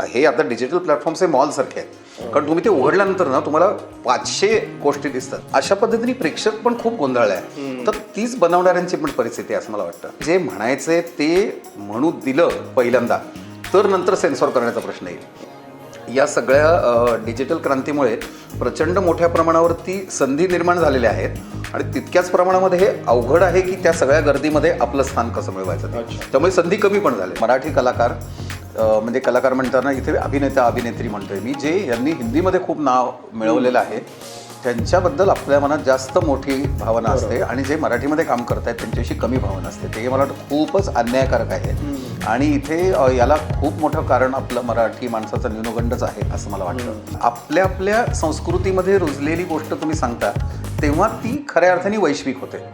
हे आता digital platforms हे मॉलसारखे आहेत, कारण तुम्ही ते उघडल्यानंतर ना तुम्हाला 500 गोष्टी दिसतात. अशा पद्धतीने प्रेक्षक पण खूप गोंधळले आहे. तर तीच बनवणाऱ्यांची पण परिस्थिती आहे असं मला वाटतं. जे म्हणायचंय ते म्हणू दिलं पहिल्यांदा, तर नंतर सेन्सॉर करण्याचा प्रश्न येईल. या सगळ्या डिजिटल क्रांतीमुळे प्रचंड मोठ्या प्रमाणावरती संधी निर्माण झालेल्या आहेत आणि तितक्याच प्रमाणामध्ये हे अवघड आहे की त्या सगळ्या गर्दीमध्ये आपलं स्थान कसं मिळवायचं. त्यामुळे संधी कमी पण झाली. मराठी कलाकार म्हणजे कलाकार म्हणताना इथे अभिनेता अभिनेत्री म्हणतोय मी, जे यांनी हिंदीमध्ये खूप नाव मिळवलेलं आहे, त्यांच्याबद्दल आपल्या मनात जास्त मोठी भावना असते आणि जे मराठीमध्ये काम करतायत त्यांच्याशी कमी भावना असते. ते मला वाटतं खूपच अन्यायकारक आहे आणि इथे याला खूप मोठं कारण आपलं मराठी माणसाचा न्यूनगंडच आहे असं मला वाटतं. आपल्या आपल्या संस्कृतीमध्ये रुजलेली गोष्ट तुम्ही सांगता तेव्हा ती खऱ्या अर्थाने वैश्विक होते.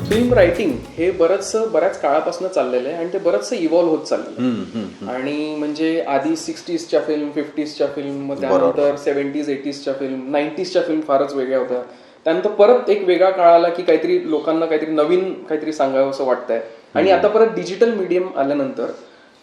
फिल्म रायटिंग हे बऱ्याच काळापासून चाललेलं आहे आणि ते बरंचसं इव्हॉल्व्ह होत चाललेलं आहे. आणि म्हणजे आधी 60sच्या फिल्म, 50sच्या फिल्म, त्यानंतर 70s 80sच्या फिल्म, 90sच्या फिल्म फारच वेगळ्या होत्या. त्यानंतर परत एक वेगळा काळ आला की काहीतरी लोकांना काहीतरी नवीन काहीतरी सांगावं असं वाटतंय. आणि आता परत डिजिटल मीडियम आल्यानंतर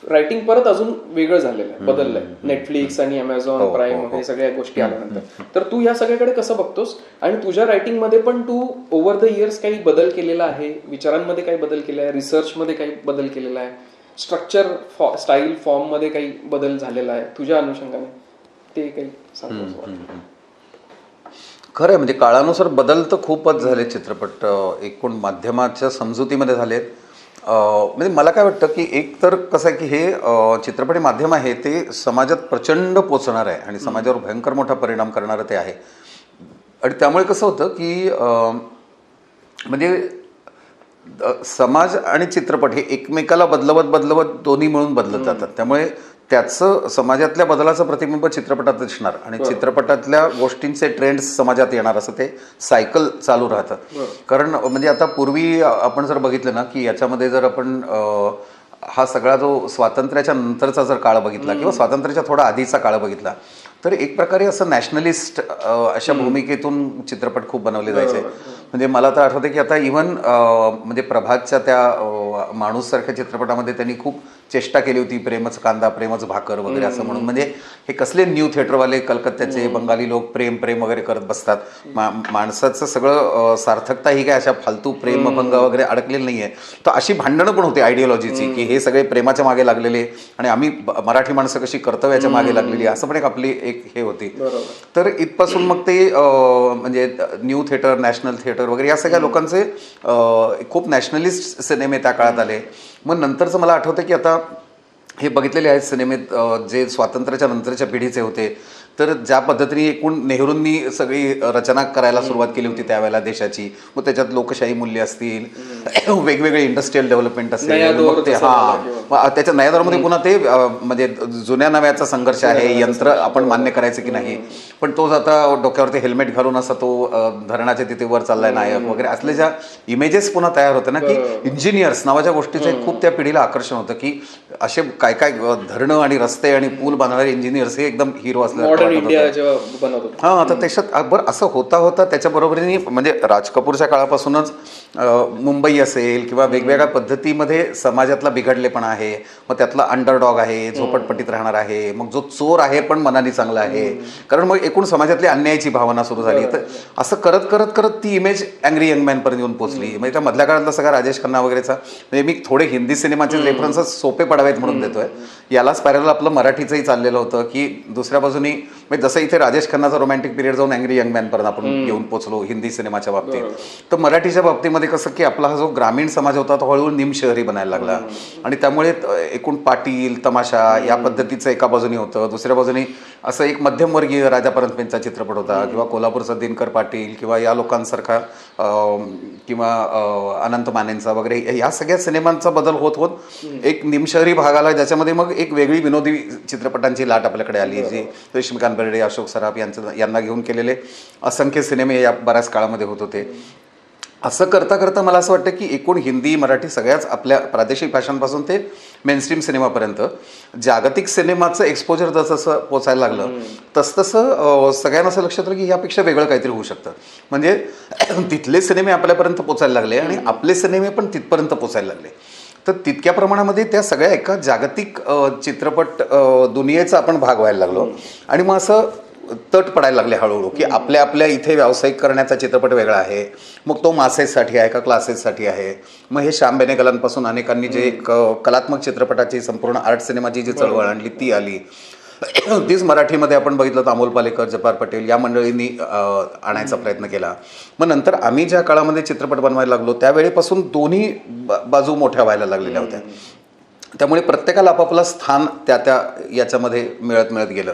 रायटिंग परत अजून वेगळं झालेलं आहे, बदललंय. नेटफ्लिक्स आणि अमेझॉन प्राईम हे सगळ्या गोष्टी आल्यानंतर. तर तू या सगळ्याकडे कसं बघतोस आणि तुझ्या रायटिंग मध्ये पण तू ओव्हर द इयर्स काही बदल केलेला आहे, विचारांमध्ये काही बदल केला आहे, रिसर्च मध्ये काही बदल केलेला आहे, स्ट्रक्चर स्टाईल फॉर्म मध्ये काही बदल झालेला आहे तुझ्या अनुषंगाने, ते काही सांगतोस? खरं आहे, म्हणजे काळानुसार बदल तर खूपच झाले. चित्रपट एकूण माध्यमाच्या समजुतीमध्ये झालेत. म्हणजे मला काय वाटतं की एक तर कसं आहे की हे चित्रपटी माध्यम आहे ते समाजात प्रचंड पोचणार आहे आणि समाजावर भयंकर मोठा परिणाम करणारं ते आहे. आणि त्यामुळे कसं होतं की म्हणजे समाज आणि चित्रपट हे एकमेकाला बदलवत दोन्ही मिळून बदलत जातात. त्यामुळे त्याचं समाजातल्या बदलाचं प्रतिबिंब चित्रपटात दिसणार आणि चित्रपटातल्या गोष्टींचे ट्रेंड्स समाजात येणार, असं ते सायकल चालू राहतं. कारण म्हणजे आता पूर्वी आपण जर बघितलं ना की याच्यामध्ये जर आपण हा सगळा जो स्वातंत्र्याच्या नंतरचा जर काळ बघितला किंवा स्वातंत्र्याच्या थोडा आधीचा काळ बघितला तर एक प्रकारे असं नॅशनलिस्ट अशा भूमिकेतून चित्रपट खूप बनवले जायचे. म्हणजे मला तर आठवते की आता इव्हन म्हणजे प्रभातच्या त्या माणूससारख्या चित्रपटामध्ये त्यांनी खूप चेष्टा केली होती, प्रेमच कांदा प्रेमच भाकर वगैरे असं म्हणून. म्हणजे हे कसले न्यू थिएटरवाले कलकत्त्याचे बंगाली लोक प्रेम प्रेम वगैरे करत बसतात. माणसाचं सगळं सार्थकता ही काय अशा फालतू प्रेमभंग वगैरे अडकलेलं नाही आहे. तर अशी भांडणं पण होती आयडिओलॉजीची की हे सगळे प्रेमाच्या मागे लागलेले आणि आम्ही मराठी माणसं कशी कर्तव्याच्या मागे लागलेली, असं पण एक आपली एक हे होती. तर इथपासून मग ते म्हणजे न्यू थिएटर, नॅशनल थिएटर वगैरे या सगळ्या लोकांचे खूप नॅशनलिस्ट सिनेमे त्या काळात आले. मग नंतरचं मला आठवतं की आता हे बघितलेले आहेत सिनेमे जे स्वातंत्र्याच्या नंतरच्या पिढीचे होते, तर ज्या पद्धतीने एकूण नेहरूंनी सगळी रचना करायला सुरुवात केली होती त्यावेळेला देशाची, मग त्याच्यात लोकशाही मूल्य असतील, वेगवेगळे इंडस्ट्रियल डेव्हलपमेंट असेल, मग ते त्याच्या नया दौरामध्ये पुन्हा ते म्हणजे जुन्या नव्याचा संघर्ष आहे, यंत्र आपण मान्य करायचं की नाही, पण तोच आता डोक्यावरती हेल्मेट घालून असा तो धरणाच्या तिथे वर चाललाय नायक वगैरे, असले ज्या इमेजेस पुन्हा तयार होते ना की इंजिनियर्स नावाच्या गोष्टीचं खूप त्या पिढीला आकर्षण होतं की असे काय काय धरणं आणि रस्ते आणि पूल बांधणारे इंजिनियर्स हे एकदम हिरो असले. हा, तर त्याच्यात बरं असं होता त्याच्या बरोबरीने म्हणजे राज कपूरच्या काळापासूनच मुंबई असेल किंवा वेगवेगळ्या पद्धतीमध्ये समाजातला बिघडलेपणा आहे, मग त्यातला अंडरडॉग आहे, झोपटपट्टीत राहणार आहे, मग जो चोर आहे पण मनाने चांगला आहे, कारण मग एकूण समाजातली अन्यायाची भावना सुरू झाली. तर असं करत करत करत ती इमेज अँग्री यंग मॅन पर्यंत येऊन पोहोचली. म्हणजे त्या मधल्या काळातला सगळा राजेश खन्ना वगैरेचा, म्हणजे मी थोडे हिंदी सिनेमाचे रेफरन्सेस सोपे पडावेत म्हणून देतोय. यालाच पॅरलल आपलं मराठीचंही चाललेलं होतं की दुसऱ्या बाजूनी म्हणजे जसं इथे राजेश खन्नाचा रोमॅन्टिक पिरियड जाऊन अँग्री यंग मॅन पर्यंत आपण येऊन पोहोचलो हिंदी सिनेमाच्या बाबतीत, तर मराठीच्या बाबतीमध्ये कसं की आपला हा जो ग्रामीण समाज होता तो हळूहळू निमशहरी बनायला लागला आणि त्यामुळे एकूण पाटील तमाशा या पद्धतीचं एका बाजूनी होतं, दुसऱ्या बाजूनी असं एक मध्यमवर्गीय राजा परंतपेंचा चित्रपट होता किंवा कोल्हापूरचा दिनकर पाटील किंवा या लोकांसारखा किंवा अनंत मानेंचा वगैरे या सगळ्या सिनेमांचा बदल होत होत एक निमशहरी भाग आला, ज्याच्यामध्ये मग एक वेगळी विनोदी चित्रपटांची लाट आपल्याकडे आली, जी रश्मिकांत बेर्डे, अशोक सराफ यांना घेऊन केलेले असंख्य सिनेमे या बऱ्याच काळामध्ये होत होते. असं करता करता मला असं वाटतं की एकूण हिंदी मराठी सगळ्याच आपल्या प्रादेशिक भाषांपासून ते मेनस्ट्रीम सिनेमापर्यंत जागतिक सिनेमाचं एक्सपोजर जसं पोचायला लागलं तसं सगळ्यांना असं लक्षात आलं की यापेक्षा वेगळं काहीतरी होऊ शकतं. म्हणजे तिथले सिनेमे आपल्यापर्यंत पोचायला लागले आणि आपले सिनेमे पण तिथपर्यंत पोचायला लागले. तर तितक्या प्रमाणामध्ये त्या सगळ्या एका जागतिक चित्रपट दुनियेचा आपण भाग व्हायला लागलो आणि मग असं तट पडायला लागले हळूहळू की आपल्या इथे व्यावसायिक करण्याचा चित्रपट वेगळा आहे, मग तो मासेससाठी आहे का क्लासेससाठी आहे. मग हे श्याम बेनेगलांपासून अनेकांनी जे एक कलात्मक चित्रपटाची संपूर्ण आर्ट सिनेमाची जी चळवळ आणली ती आली. तीच मराठीमध्ये आपण बघितलं तर अमोल पालेकर, जब्बार पटेल या मंडळींनी आणायचा प्रयत्न केला. मग नंतर आम्ही ज्या काळामध्ये चित्रपट बनवायला लागलो त्यावेळेपासून दोन्ही बाजू मोठ्या व्हायला लागलेल्या होत्या. त्यामुळे प्रत्येकाला आपापलं स्थान त्या याच्यामध्ये मिळत गेलं.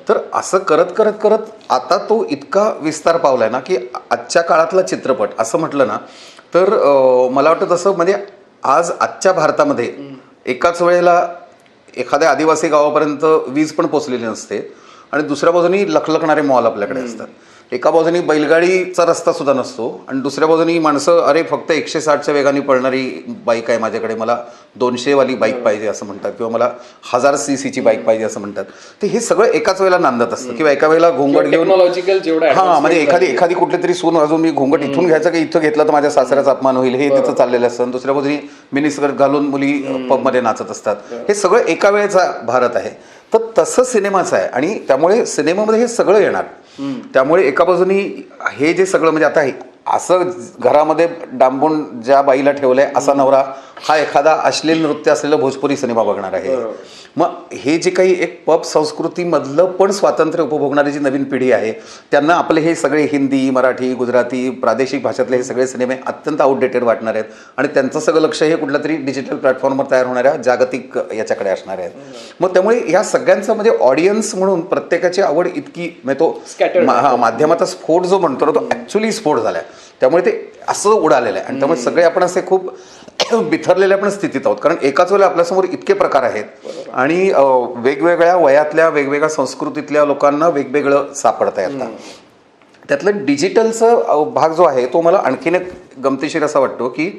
तर असं करत आता तो इतका विस्तार पावलाय ना की आजच्या काळातला चित्रपट असं म्हटलं ना तर मला वाटतं तसं म्हणजे आज आजच्या भारतामध्ये एकाच वेळेला एखाद्या आदिवासी गावापर्यंत वीज पण पोचलेली नसते आणि दुसऱ्या बाजूनी लखलखणारे मॉल आपल्याकडे असतात. एका बाजूनी बैलगाडीचा रस्ता सुद्धा नसतो आणि दुसऱ्या बाजूनी माणसं अरे फक्त 160च्या वेगाने पळणारी बाईक आहे माझ्याकडे, मला 200 वाली बाईक पाहिजे असं म्हणतात किंवा मला 1000 cc बाईक पाहिजे असं म्हणतात. तर हे सगळं एकाच वेळेला नांदत असतं किंवा एका वेळेला घोंगट घेऊन टेक्नॉलॉजिकल जेवढा हां म्हणजे एखादी कुठली तरी सून अजून मी घोंगट इथून घ्यायचं की इथं घेतलं तर माझ्या सासऱ्याचा अपमान होईल हे तिथं चाललेलं असतं. दुसऱ्या बाजूनी मिनिस्कर्ट घालून मुली पबमध्ये नाचत असतात. हे सगळं एका वेळेचा भारत आहे. तर तसं सिनेमाचं आहे आणि त्यामुळे सिनेमामध्ये हे सगळं येणार. त्यामुळे एका बाजूनी हे जे सगळं म्हणजे आता असं घरामध्ये डांबून ज्या बाईला ठेवलंय असा नवरा हा एखादा अश्लील नृत्य असलेला भोजपुरी सिनेमा बघणार आहे. मग हे जे काही एक पब संस्कृतीमधलं पण स्वातंत्र्य उपभोगणारी जी नवीन पिढी आहे त्यांना आपले हे सगळे हिंदी, मराठी, गुजराती, प्रादेशिक भाषेतले हे सगळे सिनेमे अत्यंत आउटडेटेड वाटणार आहेत आणि त्यांचं सगळं लक्ष हे कुठल्या तरी डिजिटल प्लॅटफॉर्मवर तयार होणाऱ्या जागतिक याच्याकडे असणार आहेत. मग त्यामुळे या सगळ्यांचं म्हणजे ऑडियन्स म्हणून प्रत्येकाची आवड इतकी म्हणजे तो माध्यमाचा स्फोट जो म्हणतो ना तो ॲक्च्युली स्फोट झाला आहे. त्यामुळे ते असं उडालेलं आहे आणि त्यामुळे सगळे आपण असे खूप बिथरलेल्या पण स्थितीत आहोत कारण एकाच वेळेला आपल्यासमोर इतके प्रकार आहेत आणि वेगवेगळ्या वयातल्या वेगवेगळ्या संस्कृतीतल्या लोकांना वेगवेगळं सापडतं आहे. आता त्यातलं डिजिटलचा भाग जो आहे तो मला आणखीन एक गमतीशीर असा वाटतो की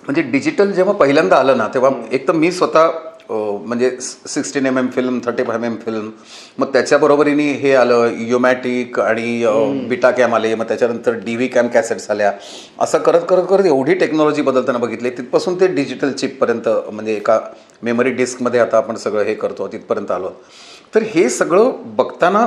म्हणजे डिजिटल जेव्हा पहिल्यांदा आलं ना तेव्हा एक तर मी स्वतः म्हणजे 16mm फिल्म, 35mm फिल्म, मग त्याच्याबरोबरीने हे आलं युमॅटिक आणि बिटा कॅम आले, मग त्याच्यानंतर DV कॅम कॅसेट्स आल्या. असं करत एवढी टेक्नॉलॉजी बदलताना बघितली तिथपासून ते डिजिटल चिपपर्यंत म्हणजे एका मेमरी डिस्कमध्ये आता आपण सगळं हे करतो तिथपर्यंत आलो. तर हे सगळं बघताना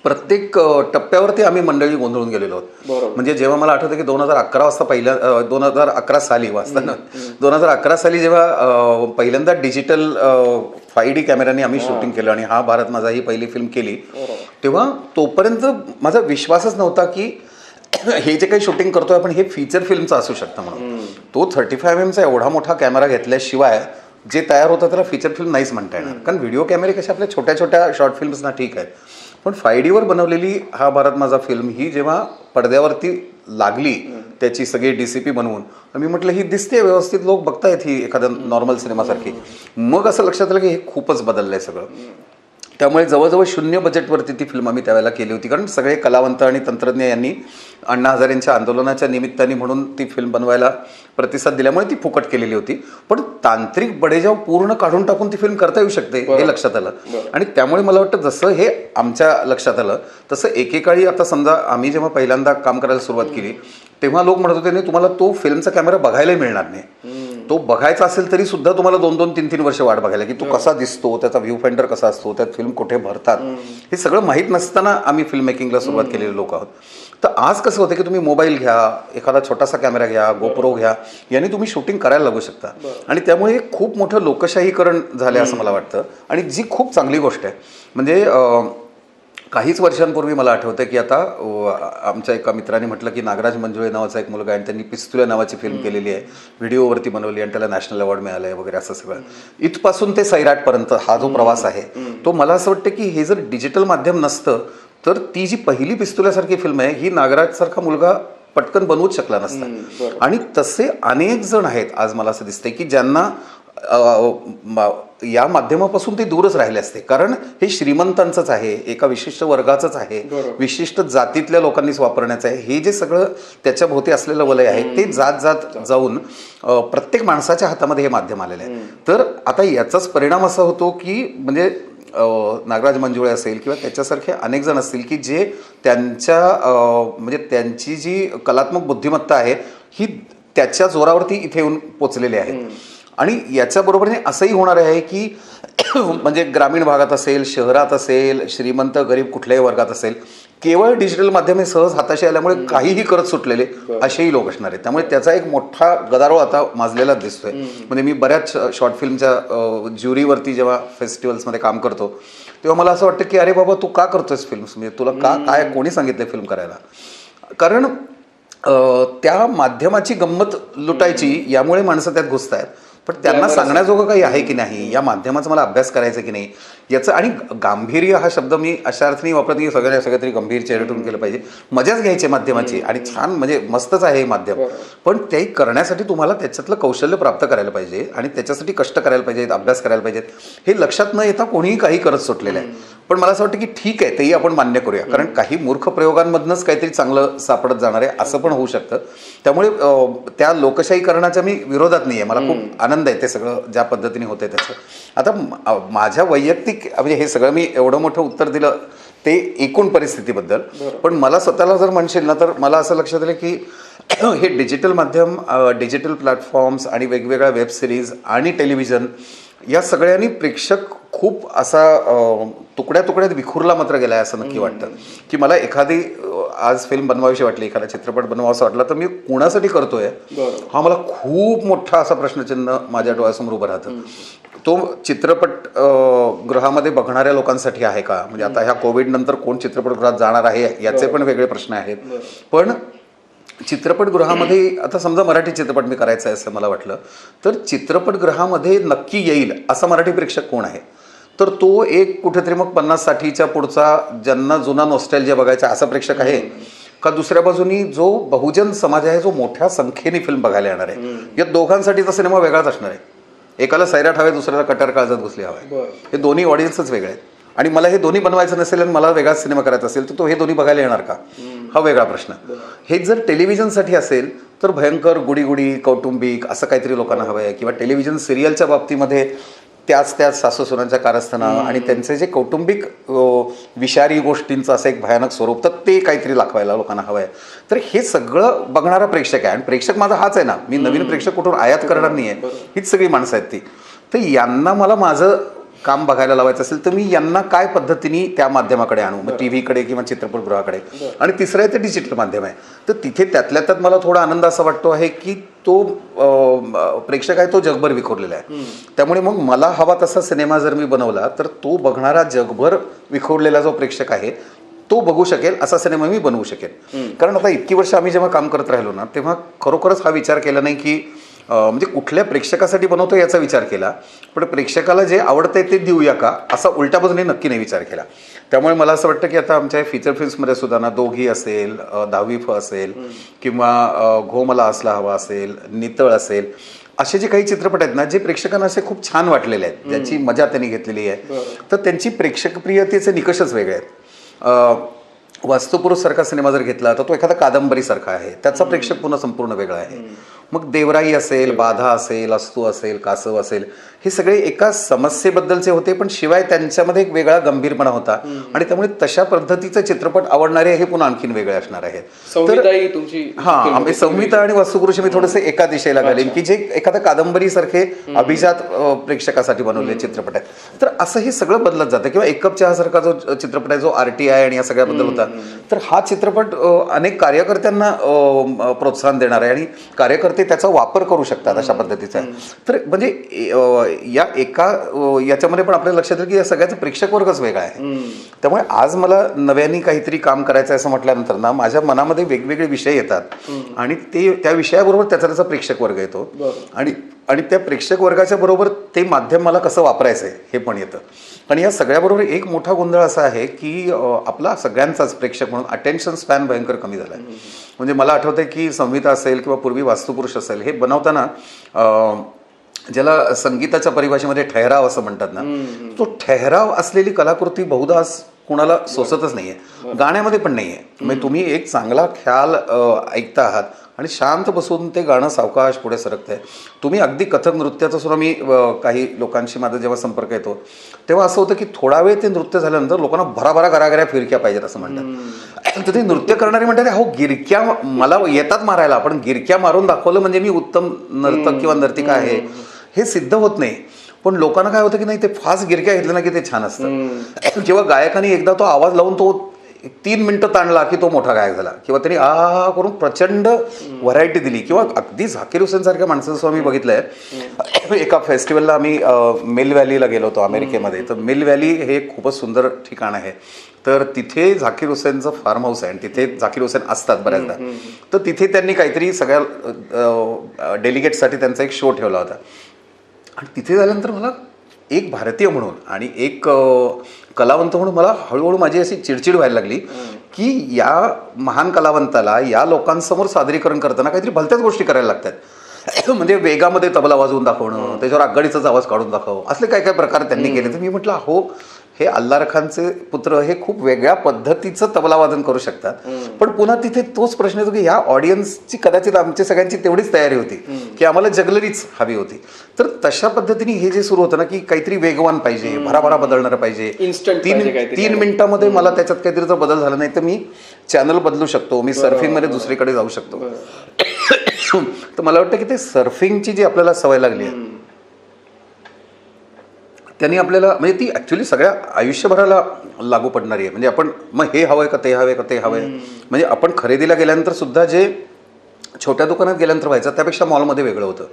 प्रत्येक टप्प्यावरती आम्ही मंडळी गोंधळून गेलेलो आहोत. म्हणजे जेव्हा मला आठवतं की 2011 वाजता 2011 साली वाजताना 2011 साली जेव्हा पहिल्यांदा डिजिटल 5D कॅमेऱ्याने आम्ही शूटिंग केलं आणि हा भारत माझा ही पहिली फिल्म केली तेव्हा तोपर्यंत माझा विश्वासच नव्हता की हे जे काही शूटिंग करतोय आपण हे फीचर फिल्मचं असू शकतं म्हणून. तो 35mm एवढा मोठा कॅमेरा घेतल्याशिवाय जे तयार होतं त्याला फीचर फिल्म नाहीच म्हणता येणार कारण व्हिडिओ कॅमेरे कशा आपल्या छोट्या छोट्या शॉर्ट फिल्म्सना ठीक आहेत पण 5Dवर बनवलेली हा भारत माझा फिल्म ही जेव्हा पडद्यावरती लागली त्याची सगळी DCP बनवून मी म्हटलं ही दिसते व्यवस्थित लोक बघतायत ही एखाद्या नॉर्मल सिनेमासारखी. मग असं लक्षात आलं की हे खूपच बदललंय सगळं. त्यामुळे जवळजवळ 0 बजेटवरती ती फिल्म आम्ही त्यावेळेला केली होती कारण सगळे कलावंत आणि तंत्रज्ञ यांनी अण्णा हजारेंच्या आंदोलनाच्या निमित्ताने म्हणून ती फिल्म बनवायला प्रतिसाद दिल्यामुळे ती फुकट केलेली होती. पण तांत्रिक बडेजाव पूर्ण काढून टाकून ती फिल्म करता येऊ शकते हे लक्षात आलं आणि त्यामुळे मला वाटतं जसं हे आमच्या लक्षात आलं तसं एकेकाळी आता समजा आम्ही जेव्हा पहिल्यांदा काम करायला सुरुवात केली तेव्हा लोक म्हणत होते नाही तुम्हाला तो फिल्मचा कॅमेरा बघायलाही मिळणार नाही. तो बघायचा असेल तरी सुद्धा तुम्हाला 2-2, 3-3 वर्ष वाट बघायला की तो कसा दिसतो, त्याचा व्ह्यू फाइंडर कसा असतो, त्यात फिल्म कुठे भरतात हे सगळं माहीत नसताना आम्ही फिल्म मेकिंगला सुरुवात केलेले लोक आहोत. तर आज कसं होतं की तुम्ही मोबाईल घ्या, एखादा छोटासा कॅमेरा घ्या, गोप्रो घ्या, यांनी तुम्ही शूटिंग करायला लागू शकता आणि त्यामुळे खूप मोठं लोकशाहीकरण झालं असं मला वाटतं आणि जी खूप चांगली गोष्ट आहे. म्हणजे काहीच वर्षांपूर्वी मला आठवतं की आता आमच्या एका मित्राने म्हटलं की नागराज मंजुळे नावाचा एक मुलगा आहे आणि त्यांनी पिस्तुल्या नावाची फिल्म केलेली आहे, व्हिडिओवरती बनवली आणि त्याला नॅशनल अवॉर्ड मिळाला आहे वगैरे असं सगळं. इथपासून ते सैराटपर्यंत हा जो प्रवास आहे तो मला असं वाटतं की हे जर डिजिटल माध्यम नसतं तर ती जी पहिली पिस्तुल्यासारखी फिल्म आहे ही नागराजसारखा मुलगा पटकन बनवूच शकला नसता. आणि तसे अनेक जण आहेत आज मला असं दिसतंय की ज्यांना या माध्यमापासून ते दूरच राहिले असते, कारण हे श्रीमंतांचंच आहे, एका विशिष्ट वर्गाचंच आहे, विशिष्ट जातीतल्या लोकांनीच वापरण्याचं आहे. हे जे सगळं त्याच्या भोवती असलेलं वलय आहे ते जात जात जाऊन प्रत्येक माणसाच्या हातामध्ये हे माध्यम आलेलं आहे. तर आता याचाच परिणाम असा होतो की म्हणजे नागराज मंजुळे असेल किंवा त्याच्यासारखे अनेक जण असतील की जे त्यांच्या म्हणजे त्यांची जी कलात्मक बुद्धिमत्ता आहे ही त्याच्या जोरावरती इथे येऊन पोचलेली आहे. आणि याच्याबरोबरीने असंही होणार आहे की म्हणजे ग्रामीण भागात असेल, शहरात असेल, श्रीमंत गरीब कुठल्याही वर्गात असेल, केवळ डिजिटल माध्यम हे सहज हाताशी आल्यामुळे काहीही करत सुटलेले असेही लोक असणार आहेत. त्यामुळे त्याचा एक मोठा गदारोळ आता माजलेला दिसतोय. म्हणजे मी बऱ्याच शॉर्ट फिल्मच्या ज्युरीवरती जेव्हा फेस्टिवल्समध्ये काम करतो तेव्हा मला असं वाटतं की अरे बाबा तू का करतोयस फिल्म्स, म्हणजे तुला काय कोणी सांगितलं फिल्म करायला. कारण त्या माध्यमाची गंमत लुटायची यामुळे माणसं त्यात घुसत आहेत, पण त्यांना सांगण्याजोगं काही आहे की नाही, या माध्यमाचा मला अभ्यास करायचा की नाही याचं. आणि गांभीर्य हा शब्द मी अशा अर्थाने वापरत की सगळं तरी गंभीर चेहऱ्यातून केलं पाहिजे, मजाच घ्यायची माध्यमाची आणि छान म्हणजे मस्तच आहे हे माध्यम, पण ते करण्यासाठी तुम्हाला त्याच्यातलं कौशल्य प्राप्त करायला पाहिजे आणि त्याच्यासाठी कष्ट करायला पाहिजेत, अभ्यास करायला पाहिजेत. हे लक्षात न येता कोणीही काही करत सुटलेलं आहे. पण मला असं वाटतं की ठीक आहे, तेही आपण मान्य करूया, कारण काही मूर्ख प्रयोगांमधनंच काहीतरी चांगलं सापडत जाणार आहे असं पण होऊ शकतं. त्यामुळे त्या लोकशाहीकरणाच्या मी विरोधात नाही आहे, मला खूप आनंद आहे ते सगळं ज्या पद्धतीने होतंय त्याचं. आता माझ्या वैयक्तिक म्हणजे हे सगळं मी एवढं मोठं उत्तर दिलं ते एकूण परिस्थितीबद्दल, पण मला स्वतःला जर म्हणशील ना तर मला असं लक्षात आलं की हे डिजिटल माध्यम, डिजिटल प्लॅटफॉर्म्स आणि वेगवेगळ्या वेब सिरीज आणि टेलिव्हिजन या सगळ्यांनी प्रेक्षक खूप असा तुकड्या तुकड्यात विखुरला मात्र गेला आहे असं नक्की वाटतं. की मला एखादी आज फिल्म बनवावीशी वाटली, एखादा चित्रपट बनवावासा वाटला तर मी कोणासाठी करतोय हा मला खूप मोठा असा प्रश्नचिन्ह माझ्या डोळ्यासमोर उभं राहतं. तो चित्रपट गृहामध्ये बघणाऱ्या लोकांसाठी आहे का, म्हणजे आता ह्या कोविड नंतर कोण चित्रपटगृहात जाणार आहे याचे पण वेगळे प्रश्न आहेत. पण चित्रपटगृहामध्ये आता समजा मराठी चित्रपट मी करायचा आहे असं मला वाटलं तर चित्रपटगृहामध्ये नक्की येईल असा मराठी प्रेक्षक कोण आहे, तर तो एक कुठेतरी मग 50-60च्या पुढचा ज्यांना जुना नॉस्टॅल्जिया बघायचा असा प्रेक्षक आहे का, दुसऱ्या बाजूनी जो बहुजन समाज आहे जो मोठ्या संख्येने फिल्म बघायला येणार आहे. या दोघांसाठीचा सिनेमा वेगळाच असणार आहे. एकाला सैराट हवे, दुसऱ्याला कटार काळजात घुसली हवे. हे दोन्ही ऑडियन्सच वेगळे आहेत. आणि मला हे दोन्ही बनवायचं नसेल आणि मला वेगळाच सिनेमा करायचा असेल तर तो हे दोन्ही बघायला येणार का, हा वेगळा प्रश्न. हे जर टेलिव्हिजनसाठी असेल तर भयंकर गुडी कौटुंबिक असं काहीतरी लोकांना हवं आहे, किंवा टेलिव्हिजन सिरियलच्या बाबतीमध्ये त्याच सासू सुनांच्या कारस्थाना आणि त्यांचे जे कौटुंबिक विषारी गोष्टींचं असं एक भयानक स्वरूप तर ते काहीतरी दाखवायला लोकांना हवं आहे. तर हे सगळं बघणारा प्रेक्षक आहे आणि प्रेक्षक माझा हाच आहे ना, मी नवीन प्रेक्षक कुठून आयात करणार नाही आहे, हीच सगळी माणसं आहेत ती. तर यांना मला माझं काम बघायला लावायचं असेल तर मी यांना काय पद्धतीने त्या माध्यमाकडे आणू, मग टी व्हीकडे किंवा चित्रपटगृहाकडे. आणि तिसरं आहे ते डिजिटल माध्यम आहे. तर तिथे त्यातल्या त्यात मला थोडा आनंद असा वाटतो आहे की तो प्रेक्षक आहे तो जगभर विखुरलेला आहे. त्यामुळे मग मला हवा तसा सिनेमा जर मी बनवला तर तो बघणारा जगभर विखुरलेला जो प्रेक्षक आहे तो बघू शकेल असा सिनेमा मी बनवू शकेल. कारण आता इतकी वर्ष आम्ही जेव्हा काम करत राहिलो ना तेव्हा खरोखरच हा विचार केला नाही की म्हणजे कुठल्या प्रेक्षकासाठी बनवतो याचा विचार केला, पण प्रेक्षकाला जे आवडतंय ते देऊया का असा उलट्या बाजूने नक्की नाही विचार केला. त्यामुळे मला असं वाटतं की आता आमच्या फीचर फिल्म्समध्ये सुद्धा ना दोघी असेल, 10वी फ असेल किंवा घो मला असला हवा असेल, नितळ असेल, असे जे काही चित्रपट आहेत ना जे प्रेक्षकांना असे खूप छान वाटलेले आहेत, ज्याची मजा त्यांनी घेतलेली आहे, तर त्यांची प्रेक्षकप्रियतेचे निकषच वेगळे आहेत. वास्तुपुरुष सारखा सिनेमा जर घेतला तर तो एखादा कादंबरीसारखा आहे, त्याचा प्रेक्षक पुन्हा संपूर्ण वेगळा आहे. मग देवराई असेल, बाधा असेल, अस्तू असेल, कासव असेल, हे सगळे एका समस्येबद्दलचे होते, पण शिवाय त्यांच्यामध्ये एक वेगळा गंभीरपणा होता आणि त्यामुळे तशा पद्धतीचे चित्रपट आवडणारे हे पुन्हा आणखीन वेगळे असणार आहेत. तर संहिता आणि वास्तुपुरुष मी थोडेसे एका दिशेला घालेन की जे एखाद्या कादंबरीसारखे अभिजात प्रेक्षकासाठी बनवलेले चित्रपट आहेत. तर असं हे सगळं बदलत जातं. किंवा एक कप चहासारखा जो चित्रपट आहे जो RTI आणि या सगळ्याबद्दल होता, तर हा चित्रपट अनेक कार्यकर्त्यांना प्रोत्साहन देणार आहे आणि कार्यकर्ते त्याचा वापर करू शकतात अशा पद्धतीचा. तर म्हणजे या एका याच्यामध्ये पण आपल्याला लक्षात येईल की या सगळ्याचा प्रेक्षक वर्गच वेगळा आहे. त्यामुळे आज मला नव्याने काहीतरी काम करायचं आहे असं म्हटल्यानंतर ना माझ्या मनामध्ये वेगवेगळे विषय येतात आणि ते त्या विषयाबरोबर त्याचा प्रेक्षक वर्ग येतो आणि त्या प्रेक्षक वर्गाच्या बरोबर ते माध्यम मला कसं वापरायचं आहे हे पण येतं. आणि या सगळ्याबरोबर एक मोठा गोंधळ असा आहे की आपला सगळ्यांचाच प्रेक्षक म्हणून अटेन्शन स्पॅन भयंकर कमी झाला आहे. म्हणजे मला आठवतंय की संहिता असेल किंवा पूर्वी वास्तुपुरुष असेल हे बनवताना ज्याला संगीताच्या परिभाषेमध्ये ठहराव असं म्हणतात ना, तो ठहराव असलेली कलाकृती बहुधा आज कुणाला सोसतच नाहीये, गाण्यामध्ये पण नाहीये. म्हणजे तुम्ही एक चांगला ख्याल ऐकता आहात आणि शांत बसून ते गाणं सावकाश पुढे सरकतंय. तुम्ही अगदी कथक नृत्याचा सुद्धा मी काही लोकांशी माझा जेव्हा संपर्क येतो तेव्हा असं होतं की थोडा वेळ ते नृत्य झाल्यानंतर लोकांना भराभरा गरागऱ्या फिरक्या पाहिजेत असं म्हणतात. तर ते नृत्य करणारे म्हणतात हो गिरक्या मला येतात मारायला, पण गिरक्या मारून दाखवलं म्हणजे मी उत्तम नर्तक किंवा नर्तिका आहे हे सिद्ध होत नाही. पण लोकांना काय होतं की नाही ते फास्ट गिरक्या घेतल्या ना की ते छान असतं. किंवा गायकाने एकदा तो आवाज लावून तो 3 मिनिटं ताणला की तो मोठा गायक झाला, किंवा त्यांनी आ करून प्रचंड व्हरायटी दिली. किंवा अगदी झाकीर हुसेन सारख्या माणसाचं आम्ही बघितलंय. एका फेस्टिवलला आम्ही मिल व्हॅलीला गेलो होतो अमेरिकेमध्ये. तर मिल व्हॅली हे खूपच सुंदर ठिकाण आहे. तर तिथे झाकीर हुसेनचं फार्म हाऊस आहे आणि तिथे झाकीर हुसेन असतात बऱ्याचदा. तर तिथे त्यांनी काहीतरी सगळ्या डेलिगेटसाठी त्यांचा एक शो ठेवला होता. आणि तिथे झाल्यानंतर मला एक भारतीय म्हणून आणि एक कलावंत म्हणून मला हळूहळू माझी अशी चिडचिड व्हायला लागली की या महान कलावंताला या लोकांसमोर सादरीकरण करताना काहीतरी भलत्याच गोष्टी करायला लागतात. म्हणजे वेगामध्ये तबला वाजवून दाखवणं, त्याच्यावर आगगाडीचाच आवाज काढून दाखव, असले काय काय प्रकार त्यांनी केले. तर मी म्हटलं हो हे अल्लार खानचे पुत्र हे खूप वेगळ्या पद्धतीचं तबला वादन करू शकतात. पण पुन्हा तिथे तोच प्रश्न येतो की ह्या ऑडियन्सची कदाचित आमची सगळ्यांची तेवढीच तयारी होती की आम्हाला जगलरीच हवी होती. तर तशा पद्धतीने हे जे सुरू होतं ना की काहीतरी वेगवान पाहिजे, भराभरा बदलणारं पाहिजे, इन्स्टंट 3 मिनिटामध्ये मला त्याच्यात काहीतरी जर बदल झाला नाही तर मी चॅनल बदलू शकतो, मी सर्फिंगमध्ये दुसरीकडे जाऊ शकतो. तर मला वाटतं की ते सर्फिंगची जी आपल्याला सवय लागली आहे त्यांनी आपल्याला म्हणजे ती ॲक्च्युली सगळ्या आयुष्यभराला लागू पडणारी आहे. म्हणजे आपण मग हे हवंय का ते हवंय का ते हवंय, म्हणजे आपण खरेदीला गेल्यानंतर सुद्धा जे छोट्या दुकानात गेल्यानंतर व्हायचं त्यापेक्षा मॉलमध्ये वेगळं होतं.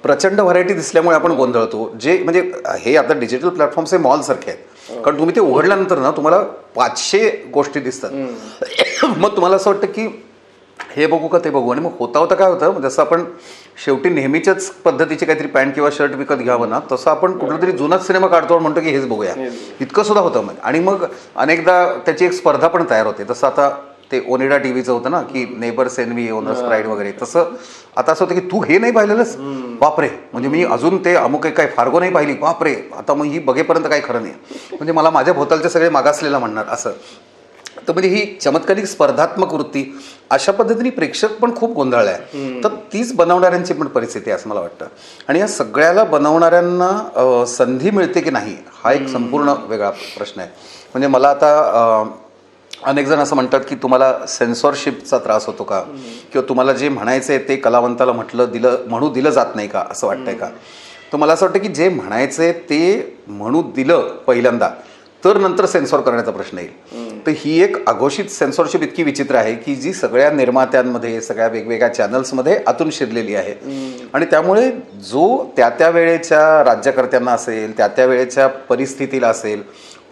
प्रचंड व्हरायटी दिसल्यामुळे आपण गोंधळतो. जे म्हणजे हे आता डिजिटल प्लॅटफॉर्म्स हे मॉलसारखे आहेत, कारण तुम्ही ते उघडल्यानंतर ना तुम्हाला 500 गोष्टी दिसतात. मग तुम्हाला असं वाटतं की हे बघू का ते बघू, आणि मग होता होता काय होतं जसं आपण शेवटी नेहमीच्याच पद्धतीची काहीतरी पॅन्ट किंवा शर्ट विकत घ्यावं ना, तसं आपण कुठला तरी जुनाच सिनेमा काढतो आणि म्हणतो की हेच बघूया, इतकं सुद्धा होतं. मग आणि मग अनेकदा त्याची एक स्पर्धा पण तयार होते. तसं आता ते ओनिडा टीव्हीचं होतं ना की नेबर्स एन्व्ही, ओनर्स प्राईड वगैरे, तसं आता असं होतं की तू हे नाही पाहिलेलंस, बापरे, म्हणजे मी अजून ते अमुक काय फार्गो नाही पाहिली, बापरे, आता मग ही बघेपर्यंत काही खरं नाही, म्हणजे मला माझ्या भोवतालचे सगळे मागासलेला म्हणणार असं. तर म्हणजे ही चमत्कारिक स्पर्धात्मक वृत्ती अशा पद्धतीने प्रेक्षक पण खूप गोंधळला आहे. तर तीच बनवणाऱ्यांची पण परिस्थिती आहे असं मला वाटतं. आणि या सगळ्याला बनवणाऱ्यांना संधी मिळते की नाही हा एक संपूर्ण वेगळा प्रश्न आहे. म्हणजे मला आता अनेक जण असं म्हणतात की तुम्हाला सेन्सॉरशिपचा त्रास होतो का, किंवा तुम्हाला जे म्हणायचं आहे ते कलावंताला म्हणू दिलं जात नाही का असं वाटतंय का. तर मला असं वाटतं की जे म्हणायचं आहे ते म्हणू दिलं पहिल्यांदा तर नंतर सेन्सॉर करण्याचा प्रश्न येईल. तर ही एक अघोषित सेन्सॉरशिप इतकी विचित्र आहे की जी सगळ्या निर्मात्यांमध्ये, सगळ्या वेगवेगळ्या चॅनल्समध्ये आतून शिरलेली आहे. आणि त्यामुळे जो त्या वेळेच्या राज्यकर्त्यांना असेल, त्या वेळेच्या परिस्थितीला असेल,